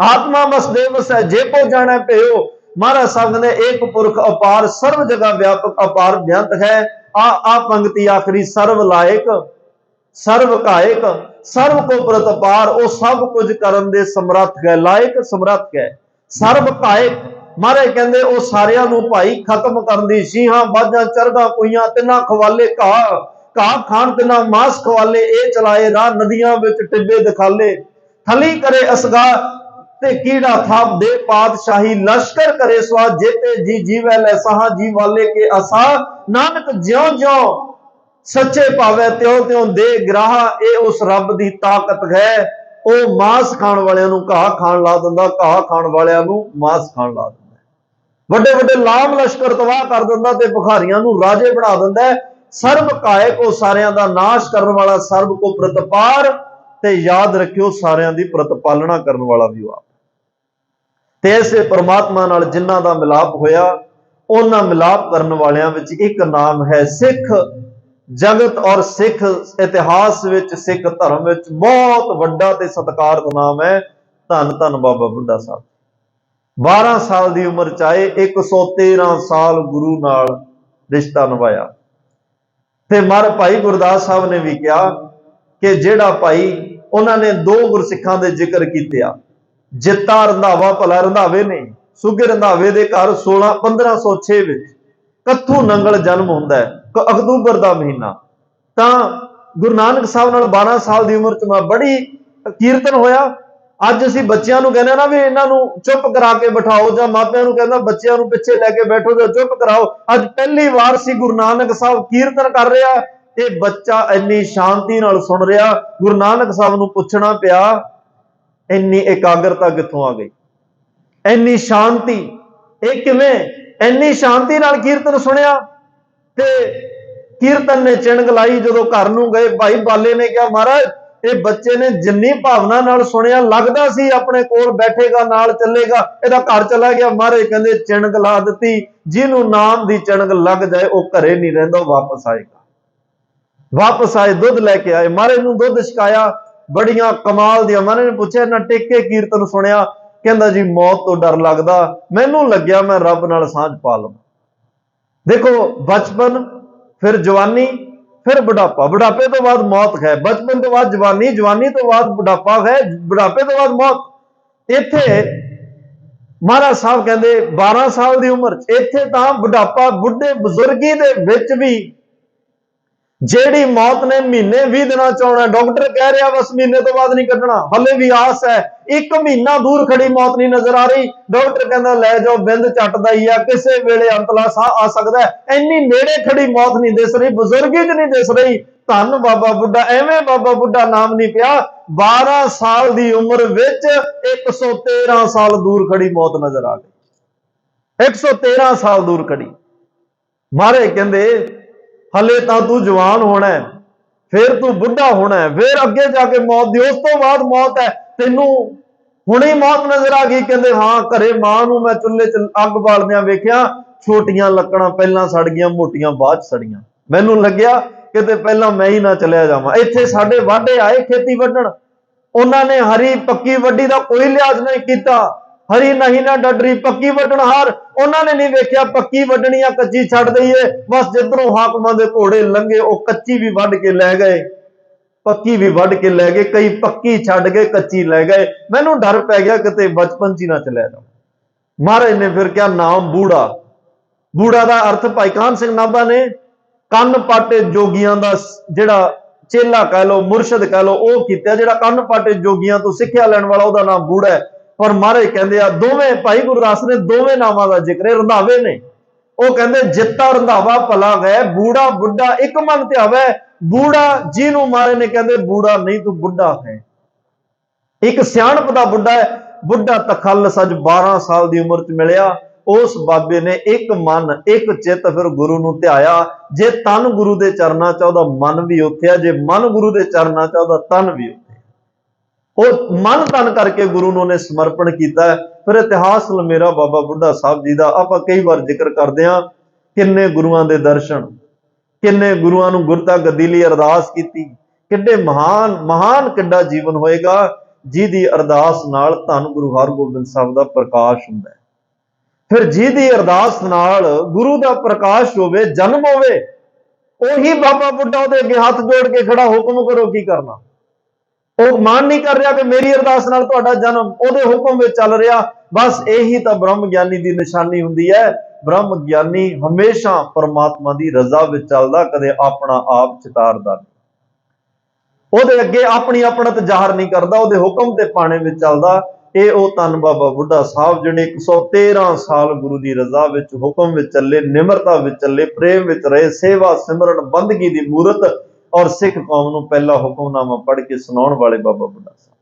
Speaker 1: ਆਤਮਾ ਬਸ ਦੇਵਸ ਹੈ, ਜੇ ਕੋ ਜਾਣੈ ਭਇਓ। ਮਹਾਰਾਜ ਸਾਹਿਬ ਨੇ ਏਕ ਪੁਰਖ ਅਪਾਰ, ਸਰਵ ਜਗ੍ਹਾ ਵਿਆਪਕ ਅਪਾਰ ਬੇਅੰਤ ਹੈ। ਆ ਪੰਕਤੀ ਆਖਰੀ, ਸਰਵ ਲਾਇਕ ਸਰਵ ਕਾਇਕ ਸਰਵ ਕੋ ਪ੍ਰਤਪਾਰ, ਉਹ ਸਭ ਕੁਝ ਕਰਨ ਦੇ ਸਮਰੱਥ ਹੈ, ਲਾਇਕ ਸਮਰੱਥ ਹੈ। ਸਰਵ ਕਾਇਕ ਮਹਾਰਾਜ ਕਹਿੰਦੇ ਉਹ ਸਾਰਿਆਂ ਨੂੰ ਭਾਈ ਖਤਮ ਕਰਨ ਦੀ, ਸ਼ੀਹਾਂ ਬਾਜਾਂ ਚਰਗਾ ਕੁਈਆਂ ਤਿੰਨਾਂ ਖਵਾਲੇ, ਘਾਹ ਖਾਣ ਤਿੰਨਾਂ ਮਾਸ ਖਵਾਲੇ, ਇਹ ਚਲਾਏ ਰਾਹ ਨਦੀਆਂ ਵਿੱਚ ਟਿੱਬੇ ਦਿਖਾਲੇ, ਥਲੀ ਕਰੇ ਅਸਗਾ ਤੇ ਕੀੜਾ ਥਾਪ ਦੇ ਪਾਤਸ਼ਾਹੀ, ਲਸ਼ਕਰ ਕਰੇ ਸਵਾ ਜੇਤੇ ਜੀ ਜੀਵੈ ਲੈ ਸਾਹਾਂ, ਜੀ ਵਾਲੇ ਕੇ ਆਸਾ, ਨਾਨਕ ਜਿਉਂ ਜਿਉਂ ਸੱਚੇ ਭਾਵੇਂ ਤਿਉਂ ਤਿਉਂ ਦੇ ਗਰਾਹ। ਇਹ ਉਸ ਰੱਬ ਦੀ ਤਾਕਤ ਹੈ, ਉਹ ਮਾਸ ਖਾਣ ਵਾਲਿਆਂ ਨੂੰ ਘਾਹ ਖਾਣ ਲਾ ਦਿੰਦਾ, ਘਾਹ ਖਾਣ ਵਾਲਿਆਂ ਨੂੰ ਮਾਸ ਖਾਣ ਲਾ ਦਿੰਦਾ, ਵੱਡੇ ਵੱਡੇ ਲਾਮ ਲਸ਼ਕਰ ਤਬਾਹ ਕਰ ਦਿੰਦਾ ਤੇ ਭਿਖਾਰੀਆਂ ਨੂੰ ਰਾਜੇ ਬਣਾ ਦਿੰਦਾ। ਸਰਬ ਕਾਇਕ, ਉਹ ਸਾਰਿਆਂ ਦਾ ਨਾਸ਼ ਕਰਨ ਵਾਲਾ, ਸਰਬ ਕੋ ਪ੍ਰਤਪਾਰ, ਤੇ ਯਾਦ ਰੱਖਿਓ ਸਾਰਿਆਂ ਦੀ ਪ੍ਰਤਪਾਲਣਾ ਕਰਨ ਵਾਲਾ ਵੀ ਉਹ ਆਪ। ਤੇ ਐਸੇ ਪਰਮਾਤਮਾ ਨਾਲ ਜਿਨ੍ਹਾਂ ਦਾ ਮਿਲਾਪ ਹੋਇਆ, ਉਹਨਾਂ ਮਿਲਾਪ ਕਰਨ ਵਾਲਿਆਂ ਵਿੱਚ ਇੱਕ ਨਾਮ ਹੈ ਸਿੱਖ। ਜਗਤ ਔਰ ਸਿੱਖ ਇਤਿਹਾਸ ਵਿੱਚ, ਸਿੱਖ ਧਰਮ ਵਿੱਚ ਬਹੁਤ ਵੱਡਾ ਤੇ ਸਤਿਕਾਰਤ ਨਾਮ ਹੈ, ਧੰਨ ਧੰਨ ਬਾਬਾ ਬੁੱਢਾ ਸਾਹਿਬ। 12 ਸਾਲ ਦੀ ਉਮਰ ਚ ਆਏ, 113 ਸਾਲ ਗੁਰੂ ਨਾਲ ਰਿਸ਼ਤਾ ਨਿਭਾਇਆ। ਤੇ ਮਰ ਭਾਈ ਗੁਰਦਾਸ ਸਾਹਿਬ ਨੇ ਵੀ ਕਿਹਾ ਕਿ ਜਿਹੜਾ ਭਾਈ, ਉਹਨਾਂ ਨੇ 2 ਗੁਰਸਿੱਖਾਂ ਦੇ ਜ਼ਿਕਰ ਕੀਤੇ ਆ, ਜਿੱਤਾ ਰੰਧਾਵਾ ਭਲਾ ਰੰਧਾਵੇ ਨੇ, ਸੁੱਗੇ ਰੰਧਾਵੇ ਦੇ ਘਰ 1506 ਵਿੱਚ ਕੱਥੂ ਨੰਗਲ ਜਨਮ ਹੁੰਦਾ ਹੈ, ਅਕਤੂਬਰ ਦਾ ਮਹੀਨਾ। ਤਾਂ ਗੁਰੂ ਨਾਨਕ ਸਾਹਿਬ ਨਾਲ 12 ਸਾਲ ਦੀ ਉਮਰ ਚ ਬੜੀ ਕੀਰਤਨ ਹੋਇਆ। ਅੱਜ ਅਸੀਂ ਬੱਚਿਆਂ ਨੂੰ ਕਹਿੰਦੇ ਨਾ ਵੀ ਇਹਨਾਂ ਨੂੰ ਚੁੱਪ ਕਰਾ ਕੇ ਬਿਠਾਓ, ਜਾਂ ਮਾਪਿਆਂ ਨੂੰ ਕਹਿੰਦਾ ਬੱਚਿਆਂ ਨੂੰ ਪਿੱਛੇ ਲੈ ਕੇ ਬੈਠੋ ਜਾਂ ਚੁੱਪ ਕਰਾਓ। ਅੱਜ ਪਹਿਲੀ ਵਾਰ ਸੀ ਗੁਰੂ ਨਾਨਕ ਸਾਹਿਬ ਕੀਰਤਨ ਕਰ ਰਿਹਾ, ਇਹ ਬੱਚਾ ਇੰਨੀ ਸ਼ਾਂਤੀ ਨਾਲ ਸੁਣ ਰਿਹਾ। ਗੁਰੂ ਨਾਨਕ ਸਾਹਿਬ ਨੂੰ ਪੁੱਛਣਾ ਪਿਆ, ਇੰਨੀ ਇਕਾਗਰਤਾ ਕਿੱਥੋਂ ਆ ਗਈ, ਇੰਨੀ ਸ਼ਾਂਤੀ, ਇਹ ਕਿਵੇਂ ਇੰਨੀ ਸ਼ਾਂਤੀ ਨਾਲ ਕੀਰਤਨ ਸੁਣਿਆ। ਤੇ ਕੀਰਤਨ ਨੇ ਚਿਣਗ ਲਾਈ। ਜਦੋਂ ਘਰ ਨੂੰ ਗਏ, ਭਾਈ ਬਾਲੇ ਨੇ ਕਿਹਾ ਮਹਾਰਾਜ ਇਹ ਬੱਚੇ ਨੇ ਜਿੰਨੀ ਭਾਵਨਾ ਨਾਲ ਸੁਣਿਆ, ਲੱਗਦਾ ਸੀ ਆਪਣੇ ਕੋਲ ਬੈਠੇਗਾ, ਨਾਲ ਚੱਲੇਗਾ, ਇਹਦਾ ਘਰ ਚਲਾ ਗਿਆ। ਮਹਾਰਾਜ ਕਹਿੰਦੇ ਚਿਣਗ ਲਾ ਦਿੱਤੀ, ਜਿਹਨੂੰ ਨਾਮ ਦੀ ਚਿਣਗ ਲੱਗ ਜਾਏ ਉਹ ਘਰੇ ਨਹੀਂ ਰਹਿੰਦਾ, ਉਹ ਵਾਪਸ ਆਏਗਾ। ਵਾਪਸ ਆਏ, ਦੁੱਧ ਲੈ ਕੇ ਆਏ, ਮਹਾਰਾਜ ਨੂੰ ਦੁੱਧ ਛਕਾਇਆ, ਬੜੀਆਂ ਕਮਾਲ ਦੀਆਂ। ਮਹਾਰਾਜ ਨੇ ਪੁੱਛਿਆ ਨਾ ਟੇਕੇ ਕੀਰਤਨ ਸੁਣਿਆ, ਕਹਿੰਦਾ ਜੀ ਮੌਤ ਤੋਂ ਡਰ ਲੱਗਦਾ, ਮੈਨੂੰ ਲੱਗਿਆ ਮੈਂ ਰੱਬ ਨਾਲ ਸਾਂਝ ਪਾ ਲਵਾਂ। ਦੇਖੋ ਬਚਪਨ, ਫਿਰ ਜਵਾਨੀ, ਫਿਰ ਬੁਢਾਪਾ, ਬੁਢਾਪੇ ਤੋਂ ਬਾਅਦ ਮੌਤ ਹੈ, ਬਚਪਨ ਤੋਂ ਬਾਅਦ ਜਵਾਨੀ, ਜਵਾਨੀ ਤੋਂ ਬਾਅਦ ਬੁਢਾਪਾ ਹੈ, ਬੁਢਾਪੇ ਤੋਂ ਬਾਅਦ ਮੌਤ। ਇੱਥੇ ਮਹਾਰਾਜ ਸਾਹਿਬ ਕਹਿੰਦੇ 12 ਸਾਲ ਦੀ ਉਮਰ ਚ, ਇੱਥੇ ਤਾਂ ਬੁਢਾਪਾ, ਬੁੱਢੇ ਬਜ਼ੁਰਗੀ ਦੇ ਵਿੱਚ ਵੀ ਜਿਹੜੀ ਮੌਤ ਨੇ ਮਹੀਨੇ 20 ਦਿਨਾਂ ਚ ਆਉਣਾ, ਡਾਕਟਰ ਕਹਿ ਰਿਹਾ ਬਸ ਮਹੀਨੇ ਤੋਂ ਬਾਅਦ ਨਹੀਂ ਕੱਢਣਾ, ਹਲੇ ਵੀ ਆਸ ਹੈ। 1 ਮਹੀਨਾ ਦੂਰ ਖੜੀ ਮੌਤ ਨਹੀਂ ਨਜ਼ਰ ਆ ਰਹੀ, ਡਾਕਟਰ ਕਹਿੰਦਾ ਲੈ ਜਾਓ, ਬਿੰਦ ਝੱਟਦਾ ਹੀ ਆ, ਕਿਸੇ ਵੇਲੇ ਅੰਤਲਾ ਸਾਹ ਆ ਸਕਦਾ ਹੈ। ਇੰਨੀ ਨੇੜੇ ਖੜੀ ਮੌਤ ਨਹੀਂ ਦਿਸ ਰਹੀ, ਬਜ਼ੁਰਗੀ ਚ ਨਹੀਂ ਦਿਸ ਰਹੀ। ਧੰਨ ਬਾਬਾ ਬੁੱਢਾ, ਐਵੇਂ ਬਾਬਾ ਬੁੱਢਾ ਨਾਮ ਨਹੀਂ ਪਿਆ। 12 ਸਾਲ ਦੀ ਉਮਰ ਵਿੱਚ 113 ਸਾਲ ਦੂਰ ਖੜੀ ਮੌਤ ਨਜ਼ਰ ਆ ਗਈ। 113 ਸਾਲ ਦੂਰ ਖੜੀ। ਮਹਾਰਾਜ ਕਹਿੰਦੇ ਹਲੇ ਤਾਂ ਤੂੰ ਜਵਾਨ ਹੋਣਾ, ਫਿਰ ਤੂੰ ਬੁੱਢਾ ਹੋਣਾ, ਫਿਰ ਅੱਗੇ ਜਾ ਕੇ ਮੌਤ ਦੀ, ਉਸ ਤੋਂ ਬਾਅਦ ਮੌਤ ਹੈ, ਤੈਨੂੰ ਹੁਣੇ ਮੌਤ ਨਜ਼ਰ ਆ ਗਈ। ਕਹਿੰਦੇ ਹਾਂ, ਘਰੇ ਮਾਂ ਨੂੰ ਮੈਂ ਚੁੱਲ੍ਹੇ ਚ ਅੱਗ ਬਾਲਦਿਆਂ ਵੇਖਿਆ, ਛੋਟੀਆਂ ਲੱਕੜਾਂ ਪਹਿਲਾਂ ਸੜ ਗਈਆਂ, ਮੋਟੀਆਂ ਬਾਅਦ ਚ ਸੜੀਆਂ। ਮੈਨੂੰ ਲੱਗਿਆ ਕਿਤੇ ਪਹਿਲਾਂ ਮੈਂ ਹੀ ਨਾ ਚਲਿਆ ਜਾਵਾਂ। ਇੱਥੇ ਸਾਡੇ ਵਾਢੇ ਆਏ ਖੇਤੀ ਵੱਢਣ, ਉਹਨਾਂ ਨੇ ਹਰੀ ਪੱਕੀ ਵੱਢੀ ਦਾ ਕੋਈ ਲਿਹਾਜ਼ ਨਹੀਂ ਕੀਤਾ, ਹਰੀ ਨਹੀਂ ਨਾ ਡੱਡਰੀ, ਪੱਕੀ ਵੱਢਣ ਹਾਰ। ਉਹਨਾਂ ਨੇ ਨਹੀਂ ਵੇਖਿਆ ਪੱਕੀ ਵੱਢਣੀ ਆ ਕੱਚੀ ਛੱਡ ਦਈਏ, ਬਸ ਜਿੱਧਰੋਂ ਹਾਕਮਾਂ ਦੇ ਘੋੜੇ ਲੰਘੇ ਉਹ ਕੱਚੀ ਵੀ ਵੱਢ ਕੇ ਲੈ ਗਏ। ਪੱਕੀ ਵੀ ਵੱਢ ਕੇ ਲੈ ਗਏ, ਕਈ ਪੱਕੀ ਛੱਡ ਕੇ ਕੱਚੀ ਲੈ ਗਏ। ਮੈਨੂੰ ਡਰ ਪੈ ਗਿਆ ਕਿਤੇ ਬਚਪਨ 'ਚ ਹੀ ਨਾ ਚਲਿਆ ਜਾ। ਮਹਾਰਾਜ ਨੇ ਫਿਰ ਕਿਹਾ ਨਾਮ ਬੂੜਾ। ਬੂੜਾ ਦਾ ਅਰਥ ਭਾਈ ਕਾਹਨ ਸਿੰਘ ਨਾਭਾ ਨੇ ਕੰਨ ਪਾਟੇ ਜੋਗੀਆਂ ਦਾ ਜਿਹੜਾ ਚੇਲਾ ਕਹਿ ਲੋ, ਮੁਰਸ਼ਦ ਕਹਿ ਲੋ, ਉਹ ਕੀਤਾ। ਜਿਹੜਾ ਕੰਨ ਪਾਟੇ ਜੋਗੀਆਂ ਤੋਂ ਸਿੱਖਿਆ ਲੈਣ ਵਾਲਾ ਉਹਦਾ ਨਾਮ ਬੂੜਾ ਹੈ। ਪਰ ਮਹਾਰਾਜ ਕਹਿੰਦੇ ਆ ਦੋਵੇਂ, ਭਾਈ ਗੁਰਦਾਸ ਨੇ ਦੋਵੇਂ ਨਾਮਾਂ ਦਾ ਜ਼ਿਕਰ ਹੈ, ਰੰਧਾਵੇ ਨੇ। ਉਹ ਕਹਿੰਦੇ ਜਿੱਤਾ ਰੰਧਾਵਾ ਭਲਾ ਗਏ, ਬੂੜਾ ਬੁੱਢਾ ਇੱਕ ਮਨ ਤੇ ਆਵੇ। ਬੂੜਾ ਜਿਹਨੂੰ ਮਹਾਰਾਜ ਨੇ ਕਹਿੰਦੇ ਬੂੜਾ ਨਹੀਂ ਤੂੰ ਬੁੱਢਾ ਹੈ, ਇੱਕ ਸਿਆਣਪ ਦਾ ਬੁੱਢਾ ਹੈ। ਬੁੱਢਾ ਤਖੱਲਸ ਅੱਜ 12 ਸਾਲ ਦੀ ਉਮਰ 'ਚ ਮਿਲਿਆ। ਉਸ ਬਾਬੇ ਨੇ ਇੱਕ ਮਨ ਇੱਕ ਚਿੱਤ ਫਿਰ ਗੁਰੂ ਨੂੰ ਧਿਆਇਆ। ਜੇ ਤਨ ਗੁਰੂ ਦੇ ਚਰਨਾਂ 'ਚ ਉਹਦਾ ਮਨ ਵੀ ਉੱਥੇ ਆ, ਜੇ ਮਨ ਗੁਰੂ ਦੇ ਚਰਨਾਂ 'ਚ ਉਹਦਾ ਤਨ ਵੀ ਉੱਥੇ। ਉਹ ਮਨ ਤਨ ਕਰਕੇ ਗੁਰੂ ਨੂੰ ਉਹਨੇ ਸਮਰਪਣ ਕੀਤਾ। ਫਿਰ ਇਤਿਹਾਸ ਮੇਰਾ ਬਾਬਾ ਬੁੱਢਾ ਸਾਹਿਬ ਜੀ ਦਾ ਆਪਾਂ ਕਈ ਵਾਰ ਜ਼ਿਕਰ ਕਰਦੇ ਹਾਂ। ਕਿੰਨੇ ਗੁਰੂਆਂ ਦੇ ਦਰਸ਼ਨ, ਕਿੰਨੇ ਗੁਰੂਆਂ ਨੂੰ ਗੁਰਤਾ ਗੱਦੀ ਲਈ ਅਰਦਾਸ ਕੀਤੀ। ਕਿੱਡੇ ਮਹਾਨ ਕਿੱਡਾ ਜੀਵਨ ਹੋਏਗਾ ਜਿਹਦੀ ਅਰਦਾਸ ਨਾਲ ਧੰਨ ਗੁਰੂ ਹਰਗੋਬਿੰਦ ਸਾਹਿਬ ਦਾ ਪ੍ਰਕਾਸ਼ ਹੁੰਦਾ ਹੈ। ਫਿਰ ਜਿਹਦੀ ਅਰਦਾਸ ਨਾਲ ਗੁਰੂ ਦਾ ਪ੍ਰਕਾਸ਼ ਹੋਵੇ, ਜਨਮ ਹੋਵੇ, ਉਹੀ ਬਾਬਾ ਬੁੱਢਾ ਉਹਦੇ ਅੱਗੇ ਹੱਥ ਜੋੜ ਕੇ ਖੜਾ, ਹੁਕਮ ਕਰੋ ਕੀ ਕਰਨਾ। ਉਹ ਮਾਨ ਨਹੀਂ ਕਰ ਰਿਹਾ ਕਿ ਮੇਰੀ ਅਰਦਾਸ ਨਾਲ ਤੁਹਾਡਾ ਜਨਮ, ਉਹਦੇ ਹੁਕਮ ਵਿੱਚ ਚੱਲ ਰਿਹਾ। ਬਸ ਇਹੀ ਤਾਂ ਬ੍ਰਹਮ ਗਿਆਨੀ ਦੀ ਨਿਸ਼ਾਨੀ ਹੁੰਦੀ ਹੈ। ਬ੍ਰਹਮ ਗਿਆਨੀ ਹਮੇਸ਼ਾ ਪਰਮਾਤਮਾ ਦੀ ਰਜ਼ਾ ਵਿੱਚ ਚੱਲਦਾ, ਕਦੇ ਆਪਣਾ ਆਪ ਚਿਤਾਰਦਾ ਨਹੀਂ। ਉਹਦੇ ਅੱਗੇ ਆਪਣੀ ਆਪਣਤ ਜ਼ਾਹਰ ਨਹੀਂ ਕਰਦਾ, ਉਹਦੇ ਹੁਕਮ ਤੇ ਪਾਣੇ ਵਿੱਚ ਚੱਲਦਾ। ਇਹ ਉਹ ਧੰਨ ਬਾਬਾ ਬੁੱਢਾ ਸਾਹਿਬ ਜਿਹੜੇ 113 ਸਾਲ ਗੁਰੂ ਦੀ ਰਜ਼ਾ ਵਿੱਚ, ਹੁਕਮ ਵਿੱਚ ਚੱਲੇ, ਨਿਮਰਤਾ ਵਿੱਚ ਚੱਲੇ, ਪ੍ਰੇਮ ਵਿੱਚ ਰਹੇ, ਸੇਵਾ ਸਿਮਰਨ ਬੰਦਗੀ ਦੀ ਮੂਰਤ ਔਰ ਸਿੱਖ ਕੌਮ ਨੂੰ ਪਹਿਲਾ ਹੁਕਮਨਾਮਾ ਪੜ੍ਹ ਕੇ ਸੁਣਾਉਣ ਵਾਲੇ ਬਾਬਾ ਬੁੱਢਾ ਸਾਹਿਬ।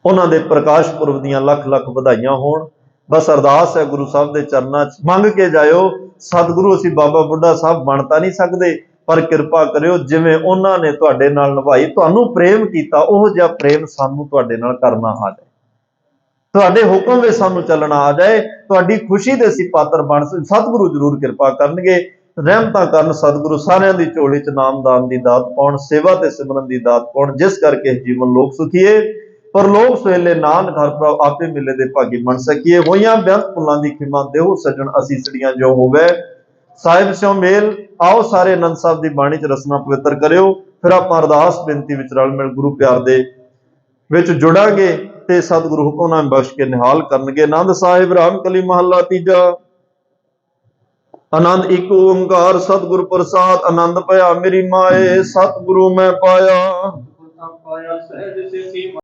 Speaker 1: ਉਹਨਾਂ ਦੇ ਪ੍ਰਕਾਸ਼ ਪੁਰਬ ਦੀਆਂ ਲੱਖ ਲੱਖ ਵਧਾਈਆਂ ਹੋਣ। ਬਸ ਅਰਦਾਸ ਹੈ ਗੁਰੂ ਸਾਹਿਬ ਦੇ ਚਰਨਾਂ 'ਚ, ਮੰਗ ਕੇ ਜਾਇਓ। ਸਤਿਗੁਰੂ ਅਸੀਂ ਬਾਬਾ ਬੁੱਢਾ ਸਾਹਿਬ ਬਣ ਤਾਂ ਨਹੀਂ ਸਕਦੇ, ਪਰ ਕਿਰਪਾ ਕਰਿਓ ਜਿਵੇਂ ਉਹਨਾਂ ਨੇ ਤੁਹਾਡੇ ਨਾਲ ਨਿਭਾਈ, ਤੁਹਾਨੂੰ ਪ੍ਰੇਮ ਕੀਤਾ, ਉਹ ਜਿਹਾ ਪ੍ਰੇਮ ਸਾਨੂੰ ਤੁਹਾਡੇ ਨਾਲ ਕਰਨਾ ਆ ਜਾਏ। ਤੁਹਾਡੇ ਹੁਕਮ ਵਿੱਚ ਸਾਨੂੰ ਚੱਲਣਾ ਆ ਜਾਏ। ਤੁਹਾਡੀ ਖੁਸ਼ੀ ਦੇ ਅਸੀਂ ਪਾਤਰ ਬਣ ਸਕ। ਸਤਿਗੁਰੂ ਜ਼ਰੂਰ ਕਿਰਪਾ ਕਰਨਗੇ, ਰਹਿਮਤਾਂ ਕਰਨ। ਸਤਿਗੁਰੂ ਸਾਰਿਆਂ ਦੀ ਝੋਲੀ 'ਚ ਨਾਮਦਾਨ ਦੀ ਦਾਤ ਪਾਉਣ, ਸੇਵਾ ਤੇ ਸਿਮਰਨ ਦੀ ਦਾਤ ਪਾਉਣ, ਜਿਸ ਕਰਕੇ ਜੀਵਨ ਲੋਕ ਸੁਖੀਏ, ਪਰਲੋਕ ਸਵੇਲੇ ਨਾਨਕ ਹਰਿ ਪ੍ਰਭ ਆਪੇ ਮਿਲੇ ਦੇ ਭਾਗੀ ਬਣ ਸਕੀਏ। ਹੋਈਆਂ ਬੇਅੰਤ ਭੁੱਲਾਂ ਦੀ ਖਿਮਾ ਦੇਹੋ ਸੱਜਣ ਅਸੀਸੜੀਆਂ ਜੋ ਹੋਵੇ। ਸਾਹਿਬ ਸਿਓ ਮੇਲ। ਆਓ ਸਾਰੇ ਆਨੰਦ ਸਾਹਿਬ ਦੀ ਬਾਣੀ 'ਚ ਰਸਨਾ ਪਵਿੱਤਰ ਕਰਿਓ। ਫਿਰ ਆਪਾਂ ਅਰਦਾਸ ਬੇਨਤੀ ਵਿੱਚ ਰਲ ਮਿਲ ਗੁਰੂ ਪਿਆਰ ਦੇ ਵਿੱਚ ਜੁੜਾਂਗੇ ਤੇ ਸਤਿਗੁਰੂ ਹੁਕਮਨਾਮੇ ਬਖਸ਼ ਕੇ ਨਿਹਾਲ ਕਰਨਗੇ। ਆਨੰਦ ਸਾਹਿਬ ਰਾਮ ਕਲੀ ਮਹੱਲਾ ਤੀਜਾ। ਆਨੰਦ ਇੱਕ ਓੰਕਾਰ ਸਤਿਗੁਰ ਪ੍ਰਸਾਦ। ਆਨੰਦ ਭਇਆ ਮੇਰੀ ਮਾਏ, ਸਤਿਗੁਰੂ ਮੈਂ ਪਾਇਆ।